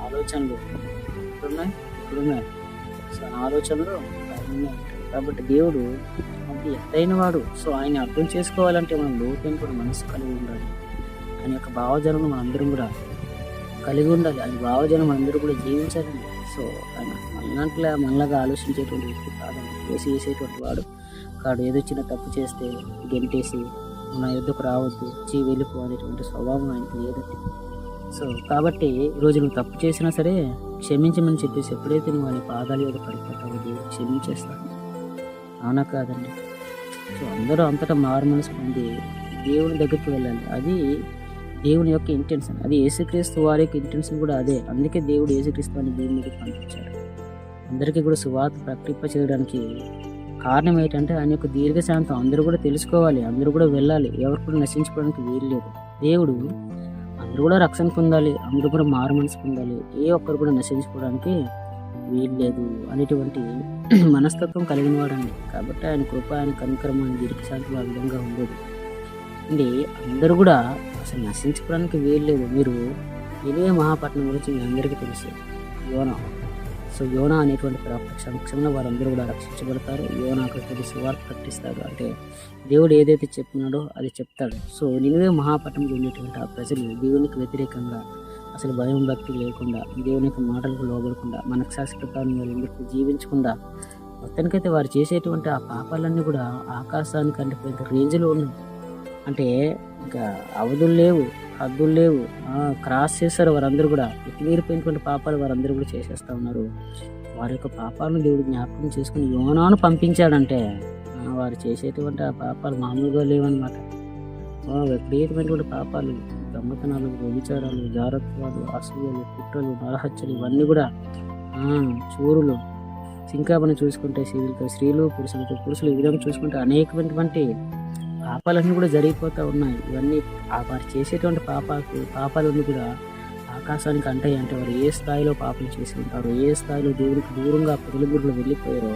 A: ఆలోచనలు ఇప్పుడున్నాయి, సో ఆలోచనలు ఉన్నాయి. కాబట్టి దేవుడు అది ఎత్తైన వాడు. సో ఆయన అర్థం చేసుకోవాలంటే మనం లోతైన మనసు కలిగి ఉండాలి. ఆయన యొక్క భావజనం మనందరం కూడా కలిగి ఉండాలి. అది భావజనం మనందరూ కూడా జీవించాలండి. సో ఆయన మనలాగా ఆలోచించేటువంటి వ్యక్తి కాదండి. వేసేటువంటి వాడు కాడు. ఏదో చిన్న తప్పు చేస్తే గెంటేసి నా యుద్ధకు రావద్దు, వెళ్ళిపో అనేటువంటి స్వభావం ఆయనకి లేదండి. సో కాబట్టి ఈరోజు నువ్వు తప్పు చేసినా సరే క్షమించమని చెప్పేసి ఎప్పుడైతే నువ్వు ఆయన పాదాల మీద పడిపోతావో దేవుడు క్షమించేస్తాను. అవునా కాదండి? సో అందరూ అంతటా మారు మనసు పొంది దేవుని దగ్గరికి వెళ్ళాలి. అది దేవుని యొక్క ఇంటెన్షన్. అది యేసుక్రీస్తు వారి యొక్క ఇంటెన్షన్ కూడా అదే. అందుకే దేవుడు యేసుక్రీస్తు అని దేవుని మీదకి పంపించాడు. అందరికీ కూడా సువార్త ప్రకటింప చేయడానికి కారణం ఏంటంటే ఆయన యొక్క దీర్ఘశాంతం. అందరూ కూడా తెలుసుకోవాలి, అందరూ కూడా వెళ్ళాలి, ఎవరు కూడా నశించుకోవడానికి వీలు లేదు. దేవుడు అందరూ కూడా రక్షణ పొందాలి, అందరూ కూడా మారు మనసు పొందాలి, ఏ ఒక్కరు కూడా నశించుకోవడానికి వీలు లేదు అనేటువంటి మనస్తత్వం కలిగిన వాడండి. కాబట్టి ఆయన కృప, ఆయన కనికరం, ఆయన దీర్ఘశాంతం ఆ విధంగా ఉండదు అండి. అందరూ కూడా అసలు నశించుకోవడానికి వీలు లేదు. మీరు ఇదే మహాపట్నం గురించి మీ అందరికీ తెలుసు, యోనా. సో యోనా అనేటువంటి సమక్షంలో వారందరూ కూడా రక్షించబడతారు. యోనా అక్కడికి వెళ్ళి సువార్త ప్రకటిస్తాడు. అంటే దేవుడు ఏదైతే చెప్పినాడో అది చెప్తాడు. సో నినివే మహాపట్నంలో ఉండేటువంటి ఆ ప్రజలు దేవునికి వ్యతిరేకంగా అసలు భయం భక్తి లేకుండా, దేవుని యొక్క మాటలకు లోబడకుండా, మనస్సాక్షి ప్రకారం వారు ఎందుకు జీవించకుండా, మొత్తానికైతే వారు చేసేటువంటి ఆ పాపాలన్నీ కూడా ఆకాశానికంటే పెద్ద రేంజ్లో ఉన్నాయి. అంటే ఇంకా అవధులు లేవు, హద్దులు లేవు. క్రాస్ చేస్తారు వారందరూ కూడా. మితిమీరిపోయినటువంటి పాపాలు వారందరూ కూడా చేసేస్తూ ఉన్నారు. వారి యొక్క పాపాలను దేవుడు జ్ఞాపకం చేసుకుని యోనాను పంపించాడంటే వారు చేసేటువంటి ఆ పాపాలు మామూలుగా లేవన్నమాట. విపరీతమైనటువంటి పాపాలు, దొంగతనాలు, వ్యభిచారాలు, జారత్వాలు, అసూయలు, కుట్రలు, నరహత్యలు, ఇవన్నీ కూడా చూరులు, ఇంకా మనం చూసుకుంటే స్త్రీలు పురుషులు ఈ విధంగా చూసుకుంటే అనేకమైనటువంటి పాపాలన్నీ కూడా జరిగిపోతూ ఉన్నాయి. ఇవన్నీ వారు చేసేటువంటి పాపాలన్నీ కూడా ఆకాశానికి అంటాయి. అంటే వారు ఏ స్థాయిలో పాపం చేసి ఉంటారు, ఏ స్థాయిలో దేవుడికి దూరంగా పొదలుగురులు వెళ్ళిపోయారో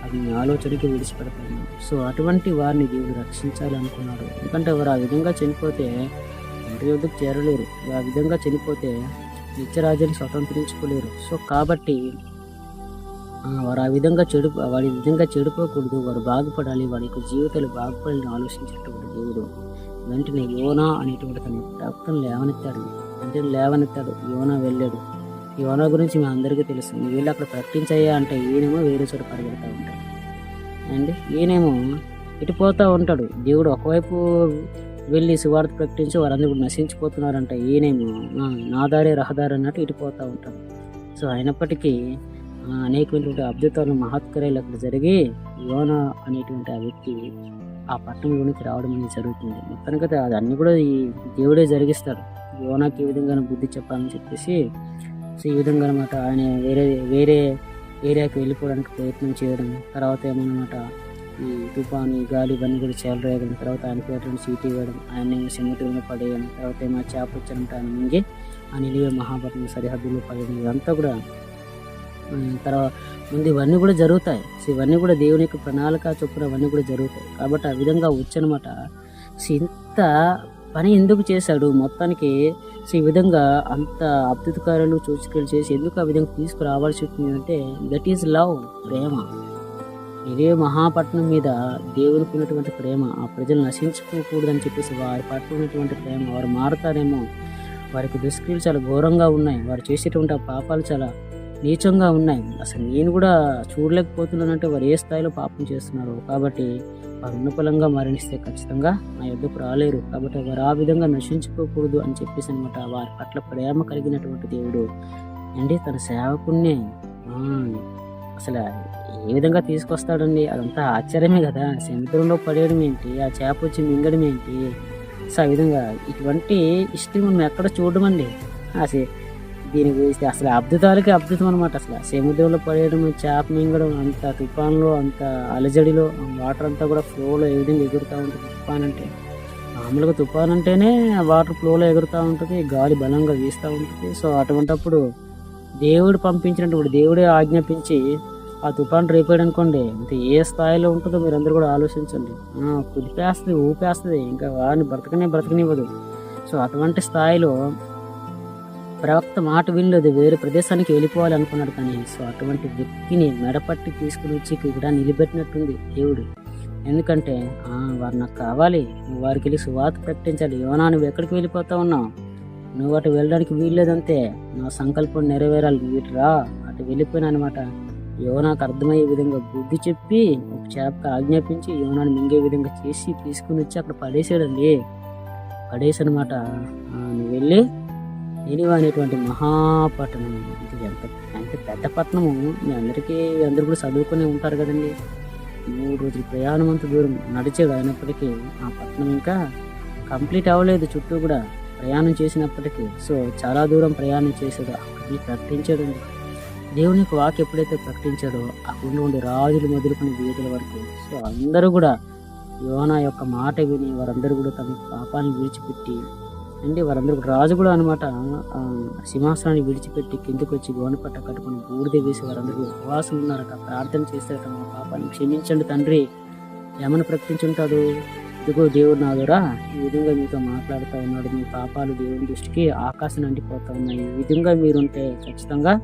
A: అది మీ ఆలోచనకి విడిచిపెడతాను. సో అటువంటి వారిని దేవుడు రక్షించాలి అనుకున్నాడు. ఎందుకంటే వారు ఆ విధంగా చనిపోతే తండ్రి వద్దకు చేరలేరు. ఆ విధంగా చనిపోతే నిత్యరాజ్యాన్ని స్వతంత్రించుకోలేరు. సో కాబట్టి వారు వాడి విధంగా చెడిపోకూడదు, వారు బాగుపడాలి, వాడి యొక్క జీవితాలు బాగుపడాలని ఆలోచించేటువంటి దేవుడు వెంటనే యోనా అనేటువంటి తన ప్రవక్తను లేవనెత్తాడు. యోనా వెళ్ళాడు. యోనా గురించి మీ అందరికీ తెలుసు. నువ్వు వెళ్ళి అక్కడ ప్రకటించాయా అంటే ఈయనేమో వేరే చోట పరిగెడతా ఉంటాడు అండి. ఈయనేమో ఇటుపోతూ ఉంటాడు. దేవుడు ఒకవైపు వెళ్ళి సువార్త ప్రకటించి వారందరూ నశించిపోతున్నారంట. ఈయనేమో నా దారి రహదారి అన్నట్టు ఇటుపోతూ ఉంటాడు. సో అయినప్పటికీ అనేకమైనటువంటి అద్భుతాలు, మహత్కార్యాలు అక్కడ జరిగి యోనా అనేటువంటి ఆ వ్యక్తి ఆ పట్టణంలోనికి రావడం అనేది జరుగుతుంది. మొత్తానికైతే అది అన్ని కూడా ఈ దేవుడే జరిగిస్తాడు. యోనాకి ఈ విధంగా బుద్ధి చెప్పాలని చెప్పేసి ఈ విధంగా అనమాట ఆయన వేరే ఏరియాకి వెళ్ళిపోవడానికి ప్రయత్నం చేయడం, తర్వాత ఏమన్నమాట ఈ తుఫాను, ఈ గాలి ఇవన్నీ కూడా చేలరేయడం, తర్వాత ఆయనకి సీటీ వేయడం, ఆయన సముద్రంలో పడేయడం, తర్వాత ఏమో చేప వచ్చారంటే ఆయన మింగి ఆ నిలివే మహాపట్నం సరిహద్దులో పడేయడం, ఇదంతా కూడా తర్వాత ముందు ఇవన్నీ కూడా జరుగుతాయి. సో ఇవన్నీ కూడా దేవుని యొక్క ప్రణాళిక చొప్పున అవన్నీ కూడా జరుగుతాయి. కాబట్టి ఆ విధంగా వచ్చనమాట. సో ఇంత పని ఎందుకు చేశాడు మొత్తానికి? సో ఈ విధంగా అంత అద్భుతకార్యాలు సూచనలు చేసి ఎందుకు ఆ విధంగా తీసుకురావాల్సి వచ్చింది అంటే దట్ ఈజ్ లవ్, ప్రేమ. ఇదే మహాపట్నం మీద దేవునికి ఉన్నటువంటి ప్రేమ, ఆ ప్రజలు నశించుకోకూడదని చెప్పేసి వారి పట్ల ఉన్నటువంటి ప్రేమ. వారు మారుతారేమో, వారికి దుష్క్రియలు చాలా ఘోరంగా ఉన్నాయి, వారు చేసేటువంటి ఆ పాపాలు చాలా నీచంగా ఉన్నాయి, అసలు నేను కూడా చూడలేకపోతున్నానంటే వారు ఏ స్థాయిలో పాపం చేస్తున్నారు. కాబట్టి వారు ఉన్నపలంగా మరణిస్తే ఖచ్చితంగా నా యొద్దకు రాలేరు. కాబట్టి వారు ఆ విధంగా నశించుకోకూడదు అని చెప్పేసి అనమాట. వారి పట్ల ప్రేమ కలిగినటువంటి దేవుడు అండి తన సేవకున్నే అసలు ఏ విధంగా తీసుకొస్తాడండి? అదంతా ఆశ్చర్యమే కదా. సముద్రంలో పడేయడం ఏంటి, ఆ చేప వచ్చి మింగడం ఏంటి? సో ఆ విధంగా ఇటువంటి ఇష్టం మనం ఎక్కడ చూడడం అండి. అసలు దీని గురించి అసలు అద్భుతాలకి అద్భుతం అనమాట. అసలు సముద్రంలో పడేయడం, చేప మింగడం, అంత తుఫాన్లో, అంత అలజడిలో వాటర్ అంతా కూడా ఫ్లోలో ఏ విధంగా ఎగురుతూ ఉంటుంది. తుఫాన్ అంటే మామూలుగా తుఫాన్ అంటేనే వాటర్ ఫ్లోలో ఎగురుతూ ఉంటుంది, గాలి బలంగా వీస్తూ ఉంటుంది. సో అటువంటిప్పుడు దేవుడు పంపించినటువంటి దేవుడే ఆజ్ఞాపించి ఆ తుఫాన్ రేపాడనుకోండి, అంటే ఏ స్థాయిలో ఉంటుందో మీరు అందరూ కూడా ఆలోచించండి. కుదిపేస్తుంది, ఊపేస్తుంది, ఇంకా వాడిని బ్రతకనివ్వదు. సో అటువంటి స్థాయిలో ప్రవక్త మాట వినలేదు, వేరే ప్రదేశానికి వెళ్ళిపోవాలి అనుకున్నాడు. కానీ సో అటువంటి వ్యక్తిని మెడపట్టి తీసుకుని వచ్చి ఇక్కడ నిలబెట్టినట్టుంది దేవుడు. ఎందుకంటే వారు నాకు కావాలి, నువ్వు వారికి వెళ్ళి సువార్త ప్రకటించాలి. యోనా నువ్వు ఎక్కడికి వెళ్ళిపోతా ఉన్నావు? నువ్వు అటు వెళ్ళడానికి వీల్లేదంతే, నా సంకల్పం నెరవేరాలి, వీటి రా. అటు వెళ్ళిపోయినా అనమాట. యోనాకు అర్థమయ్యే విధంగా బుద్ధి చెప్పి ఒక చేపకు ఆజ్ఞాపించి యోనాను మింగే విధంగా చేసి తీసుకుని వచ్చి అక్కడ పడేసి అనమాట. నువ్వు వెళ్ళి నినివే అనేటువంటి మహాపట్టణం, ఇది ఎంత పెద్ద పట్టణము. మీ అందరూ కూడా చదువుకునే ఉంటారు కదండి. 3 రోజుల ప్రయాణం అంత దూరం నడిచాడు. అయినప్పటికీ ఆ పట్టణం ఇంకా కంప్లీట్ అవ్వలేదు, చుట్టూ కూడా ప్రయాణం చేసినప్పటికీ. సో చాలా దూరం ప్రయాణం చేశాడు, అక్కడికి ప్రకటించాడండి. దేవుని యొక్క వాక్యం ఎప్పుడైతే ప్రకటించాడో అక్కడ ఉండి రాజులు మొదలుకొని వీధుల వరకు సో అందరూ కూడా యోనా యొక్క మాట విని వారందరూ కూడా తమ పాపాన్ని విడిచిపెట్టి వారందరూ రాజు కూడా అనమాట సింహాసనాన్ని విడిచిపెట్టి కిందకి వచ్చి గోనపట్ట కట్టుకొని బూడిద వేసి వారందరూ ఉపవాసం ఉన్నారట, ప్రార్థన చేస్తారట. మా పాపాన్ని క్షమించండి తండ్రి ఏమని ప్రకటించుంటాడు? ఇదిగో దేవుడు నాదురా ఈ విధంగా మీతో మాట్లాడుతూ ఉన్నాడు, మీ పాపాలు దేవుని దృష్టికి ఆకాశం అంటిపోతా ఉన్నాయి, ఈ విధంగా మీరుంటే ఖచ్చితంగా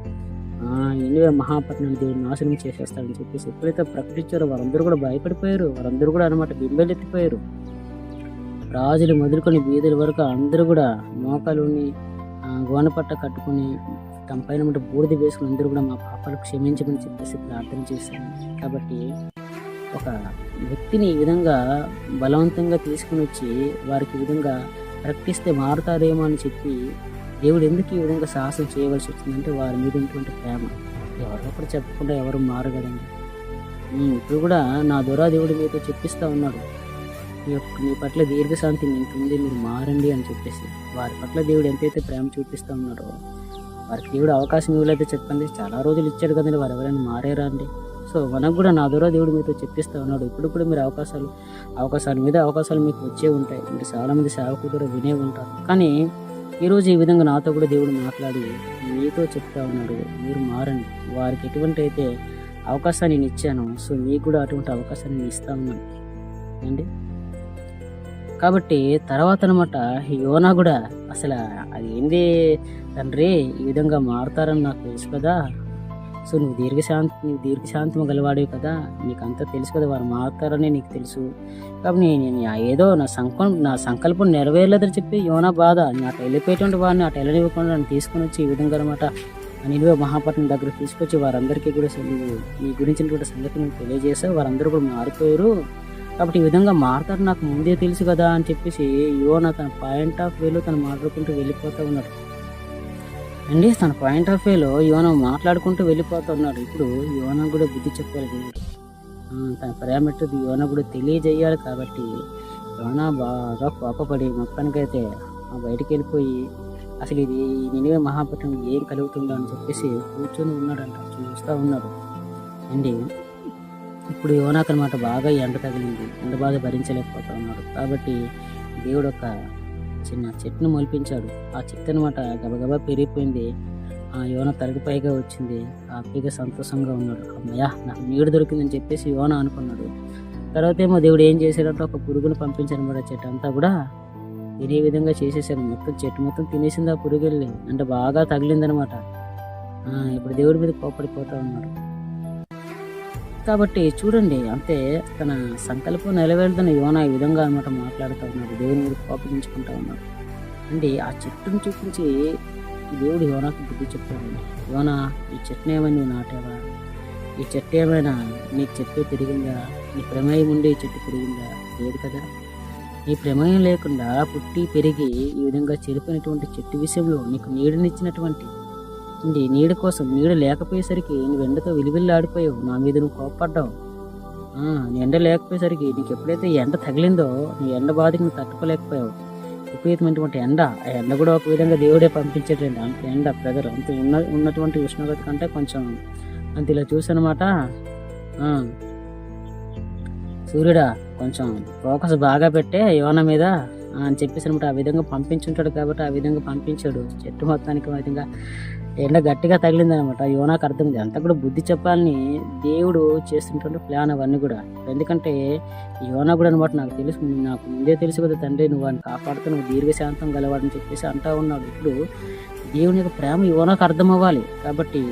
A: నినివే మహాపట్నాన్ని దేవుడు నాశనం చేసేస్తాడని చెప్పేసి ఎప్పుడైతే ప్రకటించారో వారందరూ కూడా భయపడిపోయారు. వారందరూ కూడా అనమాట బింబెలెత్తిపోయారు. రాజులు మొదలుకొని వీధుల వరకు అందరూ కూడా మోకాలుని గోనె పట్ట కట్టుకుని తమ పైన ఉన్న బూడిద వేసుకుని అందరూ కూడా మా పాపాలు క్షమించమని చెప్పేసి ప్రార్థన చేశాను. కాబట్టి ఒక వ్యక్తిని ఈ విధంగా బలవంతంగా తీసుకుని వచ్చి వారికి ఈ విధంగా ప్రకటిస్తే మారుతారేమో అని చెప్పి దేవుడు ఎందుకు ఈ విధంగా సాహసం చేయవలసి వచ్చిందంటే వారి మీద ఉన్నటువంటి ప్రేమ. ఎవరొకరు చెప్పకుండా ఎవరు మారు కదండి. ఇప్పుడు కూడా నా ద్వారా దేవుడు మీతో చెప్పిస్తూ ఉన్నాడు, మీ పట్ల దీర్ఘశాంతి మీకుంది, మీరు మారండి అని చెప్పేసి. వారి పట్ల దేవుడు ఎంతైతే ప్రేమ చూపిస్తూ ఉన్నాడో వారికి దేవుడు అవకాశం ఇవ్వలేదు చెప్పండి. చాలా రోజులు ఇచ్చాడు కదండి, వారు ఎవరైనా మారేరా అండి. సో మనకు కూడా నా ద్వారా దేవుడు మీతో చెప్పిస్తూ ఉన్నాడు. ఇప్పుడు కూడా మీరు అవకాశాల మీద అవకాశాలు మీకు వచ్చే ఉంటాయి. మీరు చాలామంది సేవకులు కూడా వినే ఉంటారు. కానీ ఈరోజు ఈ విధంగా నాతో కూడా దేవుడు మాట్లాడి మీతో చెప్తా ఉన్నాడు, మీరు మారండి. వారికి ఎటువంటి అయితే అవకాశాన్ని నేను ఇచ్చాను, సో మీకు కూడా అటువంటి అవకాశాన్ని నేను ఇస్తా ఉన్నాను అండి. కాబట్టి తర్వాత అనమాట యోనా కూడా అసలు అది ఏంది తండ్రి, ఈ విధంగా మారుతారని నాకు తెలుసు కదా, సో నువ్వు దీర్ఘశాంతం గలవాడివి కదా, నీకు అంతా తెలుసు కదా, వారు మారుతారని నీకు తెలుసు. కాబట్టి నేను ఏదో నా సంకల్పం నెరవేరలేదని చెప్పి యోనా బాధ, అటు వెళ్ళిపోయేటువంటి వారిని అటు వెళ్ళనివ్వకుండా నన్ను తీసుకొని వచ్చి ఈ విధంగా అనమాట నినివే మహాపట్నం దగ్గర తీసుకొచ్చి వారందరికీ కూడా ఈ గురించినటువంటి సంగతి నేను తెలియజేసా, వారందరూ కూడా మారిపోయారు. కాబట్టి ఈ విధంగా మారుతారు నాకు ముందే తెలుసు కదా అని చెప్పేసి యోనా తన పాయింట్ ఆఫ్ వేలో తను మాట్లాడుకుంటూ వెళ్ళిపోతూ ఉన్నాడు అండి. తన పాయింట్ ఆఫ్ వేలో యోనా మాట్లాడుకుంటూ వెళ్ళిపోతూ ఉన్నాడు. ఇప్పుడు యోనా కూడా బుద్ధి చెప్పాలి దేవుడు, తన ప్రేమట్టుది యోనా కూడా తెలియజేయాలి. కాబట్టి యోనా బాగా కోపపడి మొత్తానికైతే బయటికి వెళ్ళిపోయి అసలు ఇది నినివే మహాపట్నం ఏం కలుగుతుందో అని చెప్పేసి కూర్చొని ఉన్నాడంట, చూస్తూ ఉన్నాడు అండి. ఇప్పుడు యోనాకు అనమాట బాగా ఎండ తగిలింది, ఎండ బాగా భరించలేకపోతా ఉన్నాడు. కాబట్టి దేవుడు ఒక చిన్న చెట్టును మొలిపించాడు. ఆ చెట్టు అనమాట గబగబా పెరిగిపోయింది. ఆ యోనా తలకిపైగా వచ్చింది. హ్యాపీగా సంతోషంగా ఉన్నాడు. అమ్మయ్యా నాకు నీడు దొరికిందని చెప్పేసి యోనా అనుకున్నాడు. తర్వాత ఏమో దేవుడు ఏం చేశాడంటే ఒక పురుగును పంపించాడు అనమాట. చెట్టు అంతా కూడా తినే విధంగా చేసేసాడు. చెట్టు మొత్తం తినేసింది ఆ పురుగు వెళ్ళి, అంటే బాగా తగిలిందనమాట. ఇప్పుడు దేవుడి మీద కోపడిపోతా ఉన్నాడు. కాబట్టి చూడండి, అంతే తన సంకల్పం నెరవేరుతున్న యోనా ఈ విధంగా అనమాట మాట్లాడుతూ ఉన్నాడు, దేవుని మీద కోపగించుకుంటా ఉన్నాడు. అంటే ఆ చెట్టును చూపించి దేవుడు యోనాకు బుద్ధి చెప్తాడు. యోనా, ఈ చెట్టును ఏమైనా నువ్వు నాటావా? ఈ చెట్టు ఏమైనా నీకు చెట్టు పెరిగిందా? నీ ప్రమేయం ఉండి ఈ చెట్టు పెరిగిందా? లేదు కదా. నీ ప్రమేయం లేకుండా పుట్టి పెరిగి ఈ విధంగా చెరిపోయినటువంటి చెట్టు విషయంలో నీకు నీడనిచ్చినటువంటి నీడ కోసం నీడ లేకపోయేసరికి నువ్వు ఎండతో విలువిల్లాడిపోయావు, నా మీద నువ్వు కోప్పడ్డావు. నీ ఎండ లేకపోయేసరికి నీకు ఎప్పుడైతే ఎండ తగిలిందో నీ ఎండ బాధకి నువ్వు తట్టుకోలేకపోయావు. విపరీతమైనటువంటి ఎండ, ఆ ఎండ కూడా ఒక విధంగా దేవుడే పంపించేటండి. అంత ఎండ ప్రెజర్ అంత ఉన్నటువంటి ఉష్ణోగ్రత కంటే కొంచెం అంత ఇలా చూసానమాట. సూర్యుడా కొంచెం ఫోకస్ బాగా పెట్టే యోనా మీద అని చెప్పేసి అనమాట. ఆ విధంగా పంపించుంటాడు కాబట్టి ఆ విధంగా పంపించాడు. చెట్టు మొత్తానికి విధంగా ఎండ గట్టిగా తగిలిందనమాట. యోనాకు అర్థమైంది అంతా కూడా బుద్ధి చెప్పాలని దేవుడు చేస్తుంటే ప్లాన్ అవన్నీ కూడా. ఎందుకంటే యోనా కూడా అనమాట నాకు ముందే తెలుసు కదా తండ్రి, నువ్వు వాడిని కాపాడుతూ నువ్వు దీర్ఘశాంతం గలవాడని చెప్పేసి అంటా ఉన్నాడు. ఇప్పుడు దేవుని యొక్క ప్రేమ యోనాకు అర్థం అవ్వాలి. కాబట్టి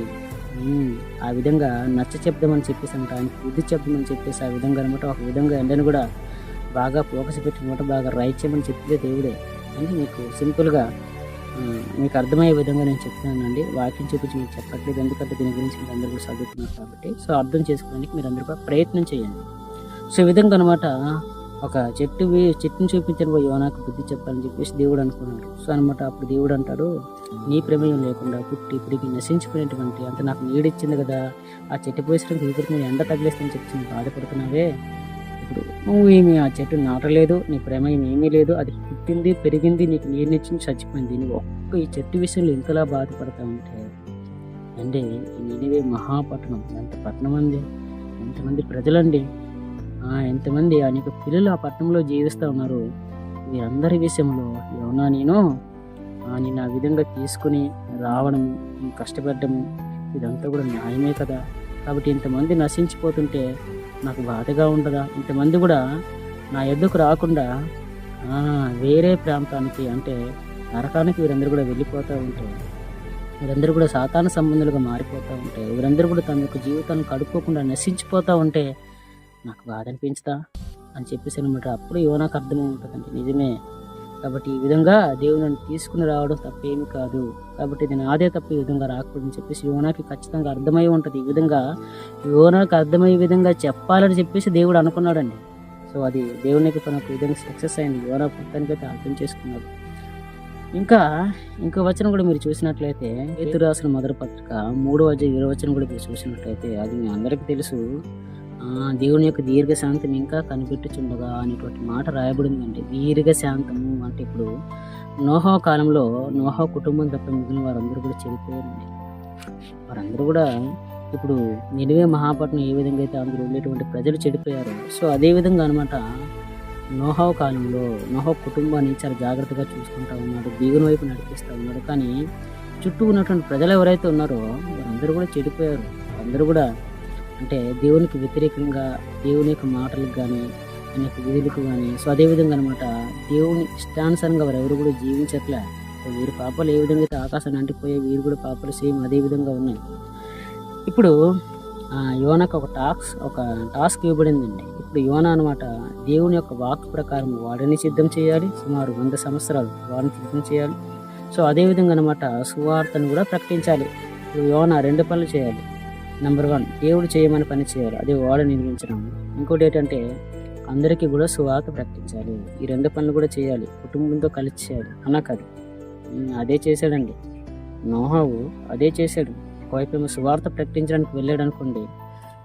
A: ఆ విధంగా నచ్చ చెప్దామని చెప్పేసి అంట, ఆయనకు బుద్ధి చెప్దామని చెప్పేసి ఆ విధంగా అనమాట ఒక విధంగా ఎండను కూడా బాగా ఫోకస్ పెట్టినమాట, బాగా రైట్ చేయమని చెప్పేది దేవుడే. అంటే మీకు సింపుల్గా మీకు అర్థమయ్యే విధంగా నేను చెప్తున్నానండి. వాక్యం చూపించి మీకు చెప్పట్లేదు, ఎందుకంటే దీని గురించి మీరు అందరూ కూడా చదువుతున్నారు కాబట్టి. సో అర్థం చేసుకోవడానికి మీరు అందరూ కూడా ప్రయత్నం చేయండి. సో ఈ విధంగా అనమాట ఒక చెట్టుని చూపించిన యోనాకు బుద్ధి చెప్పాలని చెప్పేసి దేవుడు అనుకున్నాడు. సో అనమాట అప్పుడు దేవుడు అంటాడు, నీ ప్రమేయం లేకుండా పుట్టి తిరిగి నశించిపోయినటువంటి అంత నాకు నీడిచ్చింది కదా, ఆ చెట్టు పోయేసరికి విపరీతమైన ఎండ తగిలేస్తని చెప్పి బాధపడుతున్నావే. ఇప్పుడు నువ్వు ఏమి ఆ చెట్టు నాటలేదు, నీ ప్రమేయం ఏమీ లేదు, అది పుట్టింది పెరిగింది నీకు నీరునిచ్చింది చచ్చిపోయింది, నువ్వు ఒక్క ఈ చెట్టు విషయంలో ఇంతలా బాధపడతా ఉంటే అంటే నినివే మహాపట్నం ఎంత పట్టణం అండి, ఎంతమంది ప్రజలండి, ఎంతమంది అనేక పిల్లలు ఆ పట్టణంలో జీవిస్తూ ఉన్నారు. వీరందరి విషయంలో యోనా నేను ఆ విధంగా తీసుకుని రావడము, కష్టపడ్డము ఇదంతా కూడా న్యాయమే కదా. కాబట్టి ఇంతమంది నశించిపోతుంటే నాకు బాధగా ఉండదా? ఇంతమంది కూడా నా ఎద్దుకు రాకుండా వేరే ప్రాంతానికి అంటే నరకానికి వీరందరూ కూడా వెళ్ళిపోతూ ఉంటే, వీరందరూ కూడా సాతాను సంబంధులుగా మారిపోతూ ఉంటే, వీరందరూ కూడా తమ యొక్క జీవితాన్ని కడుక్కోకుండా నశించిపోతూ ఉంటే నాకు బాధ అనిపించదా అని చెప్పేసి అనమాట. అప్పుడు యోనాకు అర్థమవుతుందండి, నిజమే కాబట్టి ఈ విధంగా దేవుడు నన్ను తీసుకుని రావడం తప్పేమి కాదు. కాబట్టి ఇది నాదే తప్ప ఈ విధంగా రాకూడదని చెప్పేసి యోనాకి ఖచ్చితంగా అర్థమై ఉంటుంది. ఈ విధంగా యోనాకి అర్థమయ్యే విధంగా చెప్పాలని చెప్పేసి దేవుడు అనుకున్నాడండి. సో అది దేవునికి తనకు విధంగా సక్సెస్ అయింది. యోనా మొత్తానికైతే అర్థం చేసుకున్నాడు. ఇంకా ఇంకో వచనం కూడా మీరు చూసినట్లయితే పేతురు రాసిన మొదటి పత్రిక 3వ అధ్యాయం 20వ వచనం కూడా మీరు చూసినట్లయితే అది మీ అందరికీ తెలుసు. దేవుని యొక్క దీర్ఘశాంతం ఇంకా కనిపెట్టుచుండగా అనేటువంటి మాట రాయబడిందండి. దీర్ఘశాంతము అంటే ఇప్పుడు నోహా కాలంలో నోహా కుటుంబం తప్ప మిగిలిన వారందరూ కూడా చెడిపోయారండి. వారందరూ కూడా ఇప్పుడు నినివే మహాపట్నం ఏ విధంగా అయితే అందులో ఉండేటువంటి ప్రజలు చెడిపోయారు. సో అదే విధంగా అనమాట నోహా కాలంలో నోహా కుటుంబాన్ని చాలా జాగ్రత్తగా చూసుకుంటా ఉన్నాడు, దేవుని వైపు నడిపిస్తూ ఉన్నాడు. కానీ చుట్టూ ఉన్నటువంటి ప్రజలు ఎవరైతే ఉన్నారో వారందరూ కూడా చెడిపోయారు. అందరూ కూడా అంటే దేవునికి వ్యతిరేకంగా దేవుని యొక్క మాటలకు కానీ ఆయన యొక్క విధులకు కానీ సో అదేవిధంగా అనమాట దేవుని ఇష్టానుసారంగా వారు ఎవరు కూడా జీవించట్లే. వీరి పాపాలు ఏ విధంగా అయితే ఆకాశాన్ని అంటిపోయే వీరు కూడా పాపాలు సేమ్ అదే విధంగా ఉన్నాయి. ఇప్పుడు యోనాకు ఒక టాస్క్ ఇవ్వబడిందండి. ఇప్పుడు యోనా అనమాట దేవుని యొక్క వాక్ ప్రకారం వాడిని సిద్ధం చేయాలి. సుమారు 100 సంవత్సరాలు వాడిని సిద్ధం చేయాలి. సో అదేవిధంగా అనమాట సువార్తను కూడా ప్రకటించాలి. ఇప్పుడు యోనా 2 పనులు చేయాలి. నెంబర్ 1 దేవుడు చేయమని పని చేయాలి, అదే వాడ నిర్మించడం. ఇంకోటి ఏంటంటే అందరికీ కూడా సువార్త ప్రకటించాలి. ఈ 2 పనులు కూడా చేయాలి, కుటుంబంతో కలిసి చేయాలి. అన్నకది అదే చేశాడండి నోహావు, అదే చేశాడు. ఒకవైపు సువార్త ప్రకటించడానికి వెళ్ళాడు అనుకోండి,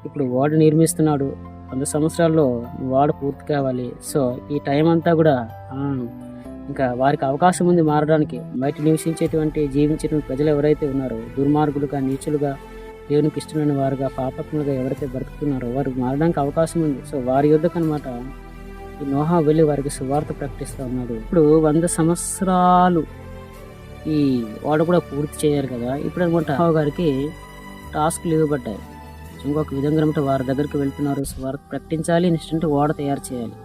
A: ఇప్పుడు వాడు నిర్మిస్తున్నాడు. 100 సంవత్సరాల్లో వాడు పూర్తి కావాలి. సో ఈ టైం అంతా కూడా ఇంకా వారికి అవకాశం ఉంది మారడానికి. బయట నివసించేటువంటి జీవించేటువంటి ప్రజలు ఎవరైతే ఉన్నారో దుర్మార్గులుగా నీచులుగా దేవునికి ఇష్టమైన వారుగా పాపత్ములుగా ఎవరైతే బ్రతుకుతున్నారో వారు మారడానికి అవకాశం ఉంది. సో వారి యుద్ధకు అనమాట ఈ నోహా వెళ్ళి వారికి సువార్త ప్రకటిస్తూ ఉన్నాడు. ఇప్పుడు 100 సంవత్సరాలు ఈ వాడు కూడా పూర్తి చేయాలి కదా. ఇప్పుడు అనమాట నోహా గారికి టాస్క్లు ఇవ్వబడ్డాయి. ఇంకొక విధంగా అనమాట వారి దగ్గరికి వెళ్తున్నారు, సువార్త ప్రకటించాలి, నెక్స్ట్ ఓడ తయారు చేయాలి.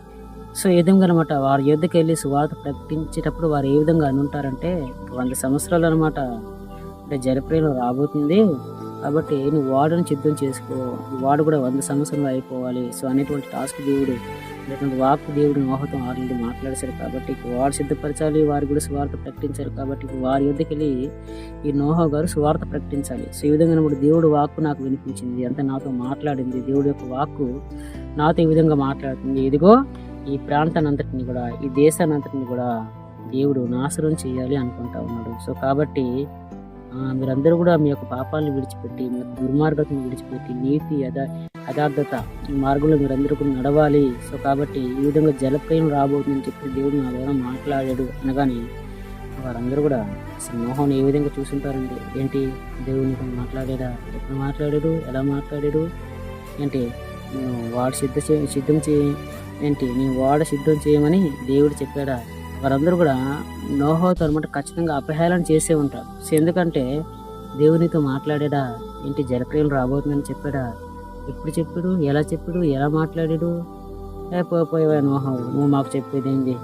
A: సో ఈ విధంగా అనమాట వారి యుద్ధకి వెళ్ళి సువార్త ప్రకటించేటప్పుడు వారు ఏ విధంగా అనుంటారంటే 100 సంవత్సరాలు అనమాట అంటే జలప్రయాణం రాబోతుంది కాబట్టి నువ్వు వాడుని సిద్ధం చేసుకో, వాడు కూడా 100 సంవత్సరాలు అయిపోవాలి. సో అనేటువంటి టాస్క్ దేవుడు లేకుంటే వాక్ దేవుడు నోహతో ఆల్రెడీ మాట్లాడేశారు కాబట్టి వాడు సిద్ధపరచాలి, వారు కూడా సువార్త ప్రకటించారు కాబట్టి వారి యుద్ధకి వెళ్ళి ఈ నోహా గారు సువార్త ప్రకటించాలి. సో ఈ విధంగా ఇప్పుడు దేవుడు వాక్కు నాకు వినిపించింది, అంత నాతో మాట్లాడింది, దేవుడి యొక్క వాక్కు నాతో ఈ విధంగా మాట్లాడుతుంది. ఇదిగో ఈ ప్రాంతాన్ని అంతటిని కూడా ఈ దేశాన్ని అంతటిని కూడా దేవుడు నాశనం చేయాలి అనుకుంటా ఉన్నాడు. సో కాబట్టి మీరందరూ కూడా మీ యొక్క పాపాలను విడిచిపెట్టి మీ యొక్క దుర్మార్గతను విడిచిపెట్టి నీతి యథార్థత ఈ మార్గంలో మీరందరూ కూడా నడవాలి. సో కాబట్టి ఈ విధంగా జలప్రయం రాబోతుందని చెప్పి దేవుడు నా ద్వారా మాట్లాడాడు అనగానే వారందరూ కూడా అసలు నోహాను ఏ విధంగా చూసుంటారండి. ఏంటి దేవునికి మాట్లాడాడా, ఎప్పుడు మాట్లాడాడు, ఎలా మాట్లాడాడు, ఏంటి నేను వాడు సిద్ధం ఏంటి నేను వాడు సిద్ధం చేయమని దేవుడు చెప్పాడా. వారందరూ కూడా నోహాతో అనమాట ఖచ్చితంగా అపహేళన చేసే ఉంటారు. సో ఎందుకంటే దేవునితో మాట్లాడాడా, ఏంటి జలప్రయం రాబోతుందని చెప్పాడా, ఎప్పుడు చెప్పాడు, ఎలా మాట్లాడాడు, పోయివా నోహావు నువ్వు మాకు చెప్పేది ఏంటి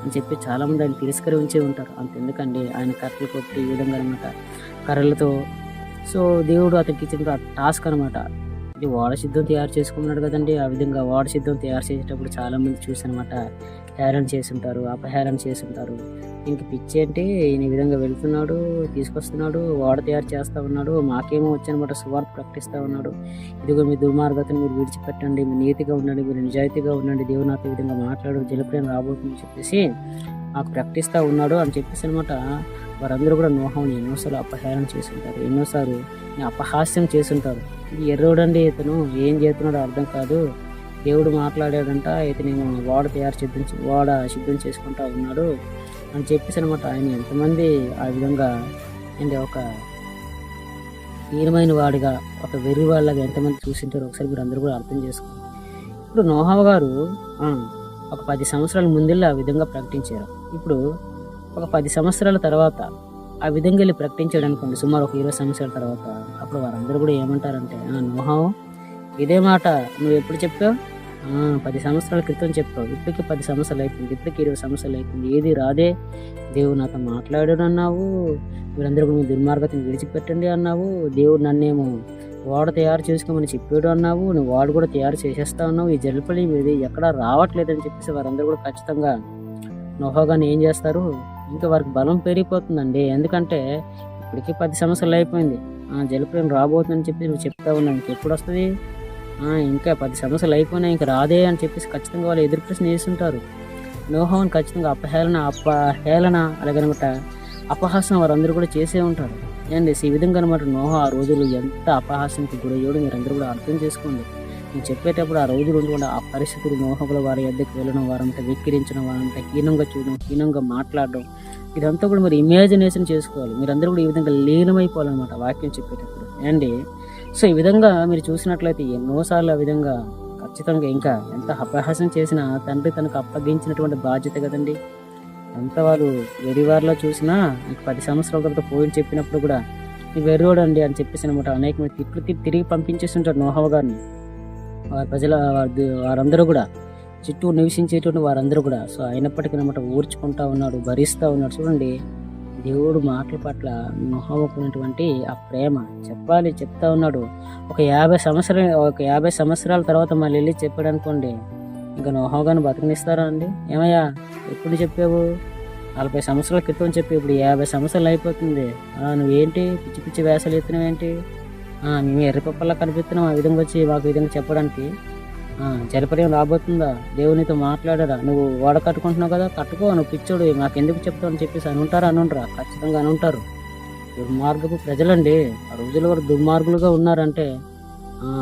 A: అని చెప్పి చాలామంది ఆయన తిరస్కరించే ఉంటారు. అంతెందుకండి ఆయన కర్రలు కొట్టి ఈ విధంగా అనమాట కర్రలతో. సో దేవుడు అతనికి ఇచ్చిన టాస్క్ అనమాట ఇది వాడ సిద్ధం తయారు చేసుకున్నాడు కదండి. ఆ విధంగా వాడ సిద్ధం తయారు చేసేటప్పుడు చాలామంది చూసి అనమాట హేళన చేసుంటారు, అపహేళన చేసుంటారు. ఇంక పిచ్చి అంటే ఈయన ఈ విధంగా వెళ్తున్నాడు, తీసుకొస్తున్నాడు, వాడ తయారు చేస్తూ ఉన్నాడు, మాకేమో వచ్చనమాట సువార్త ప్రకటిస్తూ ఉన్నాడు. ఇదిగో మీ దుర్మార్గతను మీరు విడిచిపెట్టండి, మీరు నీతిగా ఉండండి, మీరు నిజాయితీగా ఉండండి, దేవుడు నాతో ఈ విధంగా మాట్లాడు, జలప్రయం రాబోతుందని చెప్పేసి మాకు ప్రకటిస్తూ ఉన్నాడు అని చెప్పేసి అనమాట వారందరూ కూడా నోహావుని ఎన్నోసార్లు అపహేళన చేసుంటారు, ఎన్నోసార్లు అపహాస్యం చేసుంటారు. ఇది ఎర్రోడండి, ఇతను ఏం చేస్తున్నాడో అర్థం కాదు, దేవుడు మాట్లాడాడంట, ఇతనేమో వాడ సిద్ధం చేసుకుంటా ఉన్నాడు అని చెప్పేసి అనమాట ఆయన ఎంతమంది ఆ విధంగా అంటే ఒక హీనమైన వాడిగా ఒక వెర్రి వాళ్ళగా ఎంతమంది చూసింటారో ఒకసారి మీరు అందరూ కూడా అర్థం చేసుకోండి. ఇప్పుడు నోహా గారు ఒక 10 సంవత్సరాల ముందెళ్ళి ఆ విధంగా ప్రకటించారు. ఇప్పుడు ఒక 10 సంవత్సరాల తర్వాత ఆ విధంగా వెళ్ళి ప్రకటించాడు అనుకోండి, సుమారు ఒక 20 సంవత్సరాల తర్వాత అప్పుడు వారందరూ కూడా ఏమంటారంటే నోహా ఇదే మాట నువ్వు ఎప్పుడు చెప్పావు, 10 సంవత్సరాల క్రితం చెప్పావు, ఇప్పటికి 10 సంవత్సరాలు అయిపోయింది, ఇప్పటికి 20 సంవత్సరాలు అయిపోయింది, ఏది రాదే, దేవుడు నాతో మాట్లాడాడు అన్నావు, మీరందరూ మీ దుర్మార్గతను విడిచిపెట్టండి అన్నావు, దేవుడు నన్నేమో వాడు తయారు చేసుకోమని చెప్పాడు అన్నావు, నువ్వు వాడు కూడా తయారు చేసేస్తా ఉన్నావు, ఈ జలపలి మీది ఎక్కడా రావట్లేదని చెప్పేసి వారందరూ కూడా ఖచ్చితంగా నోహా గారిని ఏం చేస్తారు, ఇంకా వారికి బలం పెరిగిపోతుందండి. ఎందుకంటే ఇప్పటికీ 10 సంవత్సరాలు అయిపోయింది. జలప్రలయం రాబోతుందని చెప్పి నువ్వు చెప్తా ఉన్నావు, ఇంకెప్పుడు వస్తుంది, ఇంకా 10 సంవత్సరాలు అయిపోయినా ఇంకా రాదే అని చెప్పేసి ఖచ్చితంగా వాళ్ళు ఎదురు ప్రశ్న వేస్తుంటారు. నోహాను ఖచ్చితంగా అపహేళన అలాగనమాట అపహాసం వారందరూ కూడా చేసే ఉంటారు. అండి ఈ విధంగా అనమాట నోహా ఆ రోజులు ఎంత అపహాస్యంకి గురయ్యాడో మీరందరూ కూడా అర్థం చేసుకోండి. నేను చెప్పేటప్పుడు ఆ రోజులు ఉండకుండా ఆ పరిస్థితులు నోహకుల వారి యొద్దకు వెళ్ళడం, వారంతా వెక్కిరించడం, వారంతా హీనంగా చూడడం, హీనంగా మాట్లాడడం, ఇదంతా కూడా మీరు ఇమాజినేషన్ చేసుకోవాలి. మీరందరూ కూడా ఈ విధంగా లీనమైపోవాలన్నమాట వాక్యం చెప్పేటప్పుడు అండి. సో ఈ విధంగా మీరు చూసినట్లయితే ఎన్నోసార్లు ఆ విధంగా ఖచ్చితంగా ఇంకా ఎంత అపహాసం చేసినా తండ్రి తనకు అప్పగించినటువంటి బాధ్యత కదండి. అంతా వాళ్ళు వెరివారిలో చూసినా ఇంక 10 సంవత్సరాల తర్వాత పోయి చెప్పినప్పుడు కూడా ఈ వెర్రోడండి అని చెప్పేసి అనమాట అనేకమైన తిట్లు తిరిగి పంపించేస్తుంటారు నోహవ గారిని. వారి ప్రజల వారందరూ కూడా చుట్టూ నివసించేటువంటి వారందరూ కూడా. సో అయినప్పటికీ అనమాట ఓర్చుకుంటా ఉన్నాడు, భరిస్తూ ఉన్నాడు. చూడండి దేవుడు మాటల పట్ల నోహవకున్నటువంటి ఆ ప్రేమ చెప్తా ఉన్నాడు. ఒక 50 సంవత్సరాల తర్వాత మళ్ళీ వెళ్ళి చెప్పాడు అనుకోండి, ఇంకా నోహగాను బతకనిస్తారా అండి? ఏమయ్యా ఎప్పుడు చెప్పావు, 40 సంవత్సరాల క్రితం చెప్పి ఇప్పుడు 50 సంవత్సరాలు అయిపోతుంది, నువ్వేంటి పిచ్చి పిచ్చి వేసలు ఎత్తున్నావు ఏంటి, మేము ఎర్రపప్పల్లా కనిపిస్తున్నాం ఆ విధంగా వచ్చి మాకు విధంగా చెప్పడానికి, జలప్రలయం రాబోతుందా, దేవునితో మాట్లాడరా, నువ్వు ఓడ కట్టుకుంటున్నావు కదా కట్టుకో, నువ్వు పిచ్చోడు మాకు ఎందుకు చెప్తావు అని చెప్పేసి అనుంటారా? ఖచ్చితంగా అనుంటారు. దుర్మార్గపు ప్రజలండి. ఆ రోజుల వరకు దుర్మార్గులుగా ఉన్నారంటే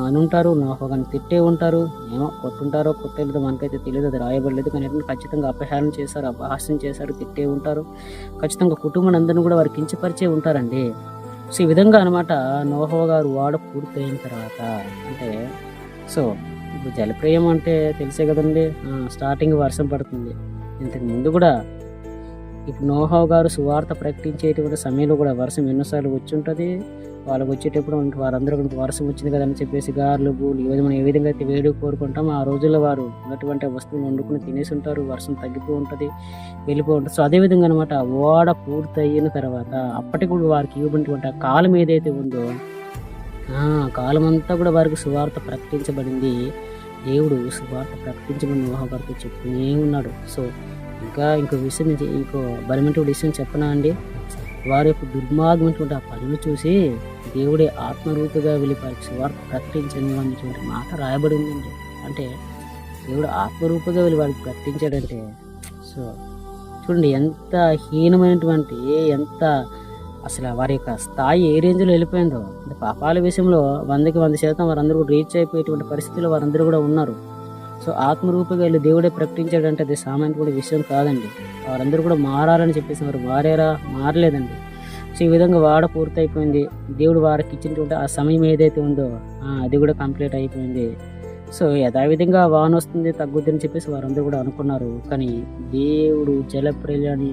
A: అనుంటారు. నోహగాని తిట్టే ఉంటారు, ఏమో కొట్టుంటారో కొట్టేదో మనకైతే తెలియదు, అది రాయబడలేదు. కానీ ఖచ్చితంగా అపహేళన చేశారు, అపహాస్యం చేశారు, తిట్టే ఉంటారు. ఖచ్చితంగా కుటుంబాన్ని అందరినీ కూడా వారు కించపరిచే ఉంటారండి. సో ఈ విధంగా అనమాట నోహవ గారు వాడ పూర్తయిన తర్వాత అంటే సో ఇప్పుడు జలప్రలయం అంటే తెలిసే కదండి, స్టార్టింగ్ వర్షం పడుతుంది. ఇంతకు ముందు కూడా ఇప్పుడు నోహవ గారు సువార్త ప్రకటించేటువంటి సమయంలో కూడా వర్షం ఎన్నోసార్లు వచ్చి ఉంటుంది. వాళ్ళకి వచ్చేటప్పుడు వారందరూ వర్షం వచ్చింది కదా అని చెప్పేసి గారెలు పూలు మనం ఏ విధంగా అయితే వేడి కోరుకుంటామో ఆ రోజుల్లో వారు ఉన్నటువంటి వస్తువులు వండుకుని తినేసి ఉంటారు. వర్షం తగ్గిపో ఉంటుంది, వెళ్ళిపో ఉంటుంది. సో అదేవిధంగా అనమాట ఓడ పూర్తయిన తర్వాత అప్పటికి కూడా వారికి ఇవ్వబడినటువంటి ఆ కాలం ఏదైతే ఉందో కాలం అంతా కూడా వారికి సువార్త ప్రకటించబడింది. దేవుడు సువార్త ప్రకటించబడిన నోహ గారితో చెప్తూనే ఉన్నాడు. సో ఇంకో విషయం ఇంకో బలమైనటువంటి విషయం చెప్పనా అండి, వారి యొక్క దుర్మార్గమైనటువంటి ఆ పనులు చూసి దేవుడే ఆత్మరూపిగా వెళ్ళి వారికి సువార్త ప్రకటించని అనేటువంటి మాట రాయబడి ఉందండి. అంటే దేవుడు ఆత్మరూపిగా వెళ్ళి వారికి ప్రకటించాడంటే సో చూడండి ఎంత హీనమైనటువంటి ఎంత అసలు వారి యొక్క స్థాయి ఏ రేంజ్లో వెళ్ళిపోయిందో. అంటే పాపాల విషయంలో 100కి 100% వారందరూ కూడా రీచ్ అయిపోయేటువంటి పరిస్థితుల్లో వారందరూ కూడా ఉన్నారు. సో ఆత్మరూపంగా వెళ్ళి దేవుడే ప్రకటించాడంటే అది సామాన్య కూడా విషయం కాదండి. వారందరూ కూడా మారాలని చెప్పేసి వారు మారలేదండి. సో ఈ విధంగా వాడ పూర్తయిపోయింది. దేవుడు వారికి ఇచ్చినటువంటి ఆ సమయం ఏదైతే ఉందో అది కూడా కంప్లీట్ అయిపోయింది. సో యథావిధంగా వాన వస్తుంది తగ్గుద్దని చెప్పేసి వారందరూ కూడా అనుకున్నారు. కానీ దేవుడు జలప్రలయాన్ని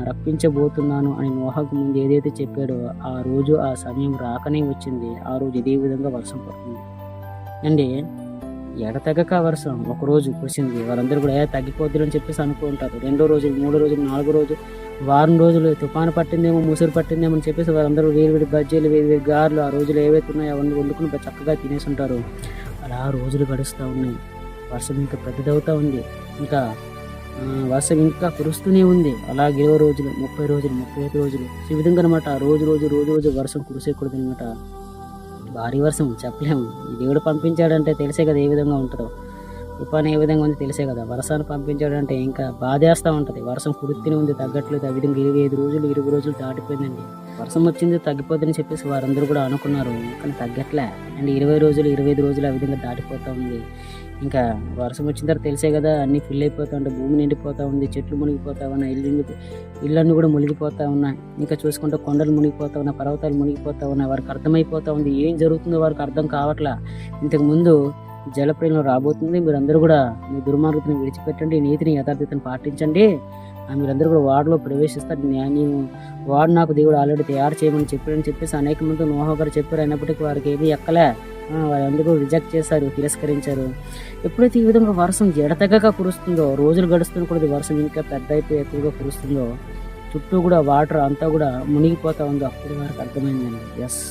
A: రప్పించబోతున్నాను అని నోహకు ముందు ఏదైతే చెప్పాడో ఆ రోజు ఆ సమయం రాకనే వచ్చింది. ఆ రోజు ఇదే విధంగా వర్షం పడుతుంది అండి. ఎడతెగక వర్షం ఒకరోజు కురిసింది. వారందరూ కూడా తగ్గిపోద్దులు అని చెప్పేసి అనుకుంటారు. 2వ రోజు 3వ రోజు 4వ రోజు వారం రోజులు తుఫాను పట్టిందేమో ముసురు పట్టిందేమో అని చెప్పేసి వారందరూ వేడి బజ్జీలు వేడి గారెలు ఆ రోజులు ఏవైతే ఉన్నాయో అవన్నీ వండుకుని చక్కగా తినేసి ఉంటారు. అలా రోజులు గడుస్తూ ఉన్నాయి. వర్షం ఇంకా పెద్దదవుతూ ఉంది. ఇంకా వర్షం ఇంకా కురుస్తూనే ఉంది. అలా 20 రోజులు 30 రోజులు 35 రోజులు ఈ విధంగా అనమాట రోజు వర్షం కురిసేయకూడదు అనమాట. భారీ వర్షం చెప్పలేము. ఈ దేవుడు పంపించాడంటే తెలిసే కదా ఏ విధంగా ఉంటుందో. తుఫాను ఏ విధంగా ఉంది తెలిసే కదా. వర్షాన్ని పంపించాడంటే ఇంకా బాధేస్తూ ఉంటుంది. వర్షం కురుస్తూనే ఉంది, తగ్గట్లేదు. ఆ విధంగా 25 రోజులు 20 రోజులు దాటిపోయిందండి. వర్షం వచ్చింది తగ్గిపోద్దని చెప్పేసి వారందరూ కూడా అనుకున్నారు. కానీ తగ్గట్లే అండ్ 20 రోజులు 25 రోజులు ఆ విధంగా దాటిపోతూ ఉంది. ఇంకా వర్షం వచ్చిన తర్వాత తెలిసే కదా అన్నీ ఫిల్ అయిపోతూ ఉంటాయి. భూమి నిండిపోతూ ఉంది, చెట్లు మునిగిపోతూ ఉన్నాయి, ఇళ్ళన్నీ కూడా మునిగిపోతూ ఉన్నాయి. ఇంకా చూసుకుంటే కొండలు మునిగిపోతూ ఉన్నాయి, పర్వతాలు మునిగిపోతూ ఉన్నాయి. వారికి అర్థమైపోతూ ఉంది ఏం జరుగుతుందో వారికి అర్థం కావట్లా. ఇంతకుముందు జలప్రలయం రాబోతుంది, మీరందరూ కూడా మీ దుర్మార్గతను విడిచిపెట్టండి, నీతిని యథార్థతను పాటించండి, మీరందరూ కూడా వాడలో ప్రవేశిస్తారు. నేను వాడు నాకు దేవుడు ఆల్రెడీ తయారు చేయమని చెప్పాడని చెప్పేసి అనేక మంది నోహ గారు చెప్పారు. అయినప్పటికీ వారికి ఏమీ ఎక్కలే. వారందరూ రిజెక్ట్ చేశారు, తిరస్కరించారు. ఎప్పుడైతే ఈ విధంగా వర్షం ఎడతెగక కురుస్తుందో, రోజులు గడుస్తున్న కూడా వర్షం ఇంకా పెద్ద అయిపోయి ఎక్కువగా కురుస్తుందో, చుట్టూ కూడా వాటర్ అంతా కూడా మునిగిపోతూ ఉందో అప్పుడు వారికి అర్థమైందండి. ఎస్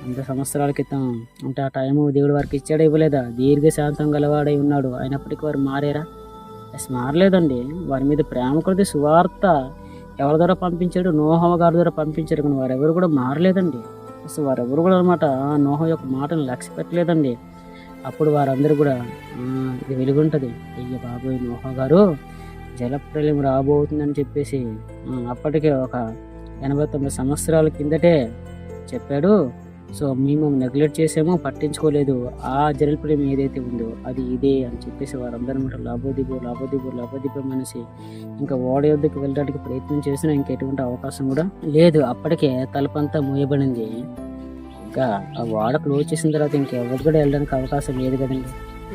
A: 100 సంవత్సరాల క్రితం అంటే ఆ టైము దేవుడు వారికి ఇచ్చాడా ఇవ్వలేదా? దీర్ఘశాంతం గలవాడై ఉన్నాడు. అయినప్పటికీ వారు మారారా? మారలేదండి. వారి మీద ప్రేమ కొద్దీ సువార్త ఎవరి ద్వారా పంపించాడు? నోహవ గారి ద్వారా పంపించాడు. కానీ వారెవరు కూడా మారలేదండి. అసలు వారెవరు కూడా అనమాట నోహ యొక్క మాటను లక్ష్య పెట్టలేదండి. అప్పుడు వారందరూ కూడా ఇది వెలుగుంటది, అయ్య బాబోయ్ నోహ గారు జలప్రలయం రాబోతుందని చెప్పేసి అప్పటికే ఒక 89 సంవత్సరాల కిందటే చెప్పాడు. సో మేము నెగ్లెక్ట్ చేసాము, పట్టించుకోలేదు. ఆ జలప్రలయం ఏదైతే ఉందో అది ఇదే అని చెప్పేసి వారందరూ అనమాట లాభోదిబో అనేసి ఇంకా ఓడ యొద్దకు వెళ్ళడానికి ప్రయత్నం చేసినా ఇంకెటువంటి అవకాశం కూడా లేదు. అప్పటికే తలుపంతా మూయబడింది. ఇంకా ఆ ఓడ క్లోజ్ చేసిన తర్వాత ఇంకెవరు కూడా వెళ్ళడానికి అవకాశం లేదు కదండి.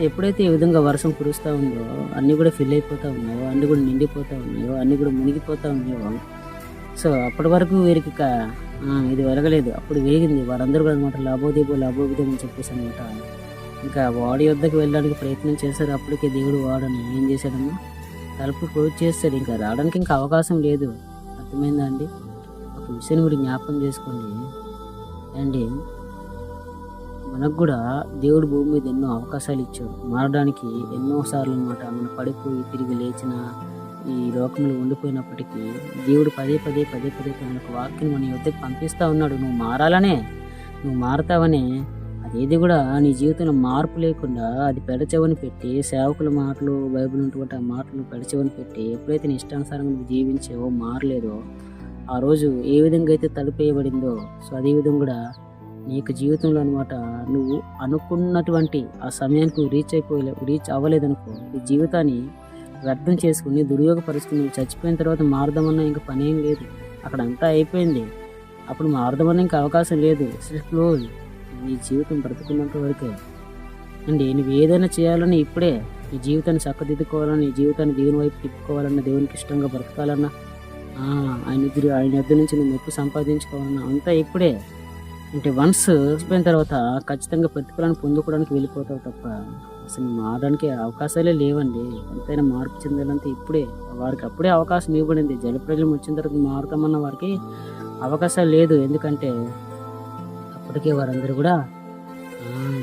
A: ఎప్పుడైతే ఈ విధంగా వర్షం కురుస్తూ ఉందో అన్నీ కూడా ఫిల్ అయిపోతూ ఉన్నాయో, అన్నీ కూడా నిండిపోతూ ఉన్నాయో, అన్నీ కూడా మునిగిపోతూ ఉన్నాయో, సో అప్పటి వరకు వీరికి ఇది వెలగలేదు. అప్పుడు వేగింది. వారందరూ కూడా అనమాట లాభోదిబో అని చెప్పేసి అనమాట ఇంకా ఓడ యొద్దకు వెళ్ళడానికి ప్రయత్నం చేశారు. అప్పటికే దేవుడు వాడని ఏం చేశాడమ్మా, తలుపు క్లోజ్ చేస్తాడు. ఇంకా రావడానికి ఇంకా అవకాశం లేదు. అర్థమైందా అండి? ఒక విషయాన్ని మీరు జ్ఞాపకం చేసుకోండి అండి. మనకు కూడా దేవుడు భూమి మీద ఎన్నో అవకాశాలు ఇచ్చాడు మారడానికి. ఎన్నోసార్లు అనమాట మనం పడిపోయి తిరిగి లేచిన ఈ లోకంలో ఉండిపోయినప్పటికీ దేవుడు పదే మనకు వాక్యం మన యొద్దకు పంపిస్తూ ఉన్నాడు. నువ్వు మారాలనే, నువ్వు మారతావనే. అదేది కూడా నీ జీవితంలో మార్పు లేకుండా అది పెడచెవని పెట్టి సేవకుల మాటలు, బైబిల్ ఉన్నటువంటి ఆ మాటలు పెడచెవని పెట్టి ఎప్పుడైతే నీ ఇష్టానుసారంగా నువ్వు జీవించేవో, మారలేదో, ఆ రోజు ఏ విధంగా అయితే తలుపేయబడిందో సో అదే విధంగా కూడా నీకు జీవితంలో అనమాట నువ్వు అనుకున్నటువంటి ఆ సమయానికి రీచ్ అవ్వలేదనుకో, ఈ జీవితాన్ని వ్యర్థం చేసుకుని దుర్యోగపరుచుకుని నువ్వు చచ్చిపోయిన తర్వాత మారదామన్నా ఇంకా పని ఏం లేదు. అక్కడ అంతా అయిపోయింది. అప్పుడు మారదామన్నా ఇంకా అవకాశం లేదు. క్లోజ్. నీ జీవితం బ్రతుకున్నంత వరకే అండి. నువ్వు ఏదైనా చేయాలని ఇప్పుడే నీ జీవితాన్ని చక్కదిద్దుకోవాలన్నా, నీ జీవితాన్ని దేవుని వైపు తిప్పుకోవాలన్నా, దేవునికి ఇష్టంగా బ్రతకాలన్నా, ఆయన యొద్ద నుంచి నువ్వు ఎక్కువ సంపాదించుకోవాలన్నా అంతా ఇప్పుడే. అంటే వన్స్ చచ్చిపోయిన తర్వాత ఖచ్చితంగా ప్రతిఫలాన్ని పొందుకోవడానికి వెళ్ళిపోతావు తప్ప అసలు మారడానికి అవకాశాలే లేవండి. ఎంతైనా మార్పు చెందాలంటే ఇప్పుడే వారికి అప్పుడే అవకాశం ఇవ్వబడింది. జలప్రలయం వచ్చిన తర్వాత మారుతామన్న వారికి అవకాశాలు లేదు. ఎందుకంటే అప్పటికే వారందరూ కూడా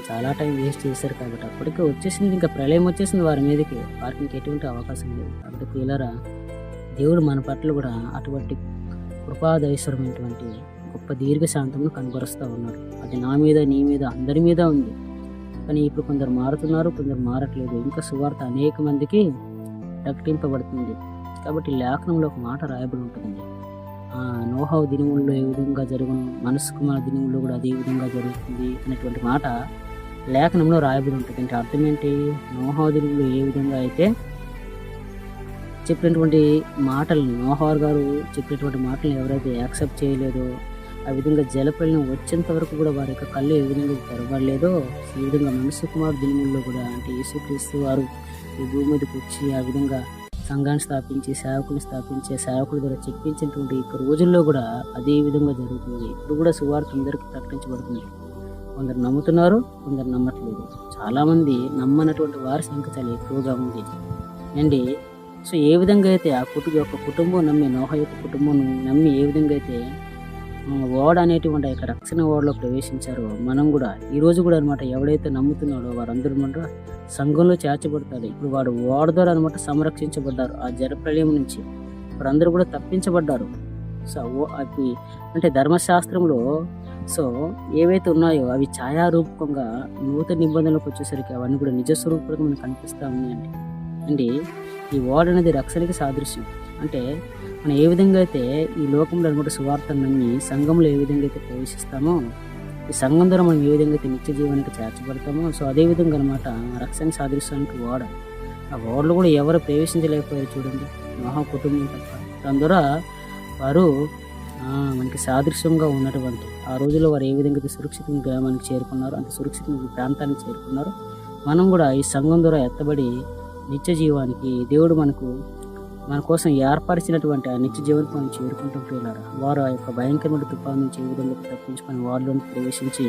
A: చాలా టైం వేస్ట్ చేశారు కాబట్టి అప్పటికే వచ్చేసింది. ఇంకా ప్రళయం వచ్చేసింది వారి మీదకి. వారికి ఇంకెటువంటి అవకాశం లేదు. కాబట్టి పిల్లరా, దేవుడు మన పట్ల కూడా అటువంటి కృపాదైశ్వరమైనటువంటి గొప్ప దీర్ఘశాంతమును కనబరుస్తూ ఉన్నారు. అది నా మీద, నీ మీద, అందరి మీద ఉంది. కానీ ఇప్పుడు కొందరు మారుతున్నారు, కొందరు మారట్లేదు. ఇంకా సువార్త అనేక మందికి ప్రకటింపబడుతుంది. కాబట్టి లేఖనంలో ఒక మాట రాయబడి ఉంటుందండి. నోహవు దినముల్లో ఏ విధంగా జరుగును, మనసు కుమార దినముల్లో కూడా అదే విధంగా జరుగుతుంది అనేటువంటి మాట లేఖనంలో రాయబడి ఉంటుంది. అంటే అర్థం ఏంటి? నోహవు దినముల్లో ఏ విధంగా అయితే చెప్పినటువంటి మాటలను, నోహర్ గారు చెప్పినటువంటి మాటలను ఎవరైతే యాక్సెప్ట్ చేయలేదో, ఆ విధంగా జలప్రలయం వచ్చేంత వరకు కూడా వారి యొక్క కళ్ళు ఏ విధంగా తెరవలేదో, ఈ విధంగా మనుష్య కుమార్ దినముల్లో కూడా అంటే యేసుక్రీస్తు వారు ఈ భూమి మీదకి వచ్చి ఆ విధంగా సంఘాన్ని స్థాపించి, సేవకుని స్థాపించే, సేవకుల ద్వారా చెప్పించినటువంటి ఈ రోజుల్లో కూడా అదే విధంగా జరుగుతుంది. ఇప్పుడు కూడా సువార్త అందరికీ ప్రకటించబడుతుంది. కొందరు నమ్ముతున్నారు, కొందరు నమ్మట్లేదు. చాలామంది నమ్మనటువంటి వారి సంఖ్య చాలా ఎక్కువగా ఉంది అండి. సో ఏ విధంగా అయితే ఆ కుటుంబం నమ్మి, నోహ యొక్క కుటుంబం నమ్మి ఏ విధంగా అయితే ఓడ అనేటువంటి యొక్క రక్షణ ఓడలో ప్రవేశించారో, మనం కూడా ఈరోజు కూడా అనమాట ఎవడైతే నమ్ముతున్నాడో వారందరూ అనమాట సంఘంలో చేర్చబడతాడు. ఇప్పుడు వాడు ఓడ ద్వారా అనమాట సంరక్షించబడ్డారు ఆ జలప్రలయం నుంచి. వారందరూ కూడా తప్పించబడ్డారు. సో అవి అంటే ధర్మశాస్త్రంలో సో ఏవైతే ఉన్నాయో అవి ఛాయారూపకంగా నూతన నిబంధనలకు వచ్చేసరికి అవన్నీ కూడా నిజస్వరూపంగా మనకు కనిపిస్తూ ఉన్నాయండి. అంటే ఈ ఓడ అనేది రక్షణకి సాదృశ్యం. అంటే మనం ఏ విధంగా అయితే ఈ లోకంలో అనమాట సువార్తను నమ్మి సంఘంలో ఏ విధంగా అయితే ప్రవేశిస్తామో, ఈ సంఘం ద్వారా మనం ఏ విధంగా అయితే నిత్య జీవానికి చేర్చబడతామో, సో అదేవిధంగా అనమాట రక్షణ సాదృశ్యానికి ఓడ. ఆ ఓడలో కూడా ఎవరు ప్రవేశించలేకపోయారు చూడండి, నోహ కుటుంబం తప్ప. దాని ద్వారా వారు మనకి సాదృశ్యంగా ఉన్నటువంటి ఆ రోజుల్లో వారు ఏ విధంగా అయితే సురక్షితంగా గ్రామానికి చేరుకున్నారు, అంత సురక్షితంగా ప్రాంతానికి చేరుకున్నారు. మనం కూడా ఈ సంఘం ద్వారా ఎత్తబడి నిత్య జీవానికి దేవుడు మన కోసం ఏర్పరిచినటువంటి ఆ నిత్య జీవానికి మనం చేరుకుంటూ వెళ్ళారు. వారు ఆ యొక్క భయంకరమైన తుఫాను నుంచి ఏ విధంగా తప్పించుకొని వారిలోకి ప్రవేశించి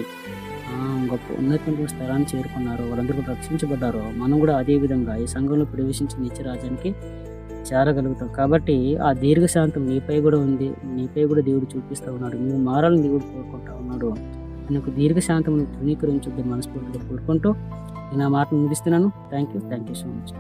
A: గొప్ప ఉన్నతమైన స్థలాన్ని చేరుకున్నారు, వాళ్ళందరూ రక్షించబడ్డారు. మనం కూడా అదే విధంగా ఈ సంఘంలో ప్రవేశించి నిత్య రాజ్యానికి చేరగలుగుతాం. కాబట్టి ఆ దీర్ఘశాంతం నీపై కూడా ఉంది, నీపై కూడా దేవుడు చూపిస్తూ ఉన్నాడు. నువ్వు మారాలని దేవుడు కోరుకుంటా ఉన్నాడు. నీకు దీర్ఘశాంతం తృణీకరించొద్దని మనస్ఫూర్తిగా కోరుకుంటూ నేను ఆ మాటను ముగిస్తున్నాను. Thank you so much.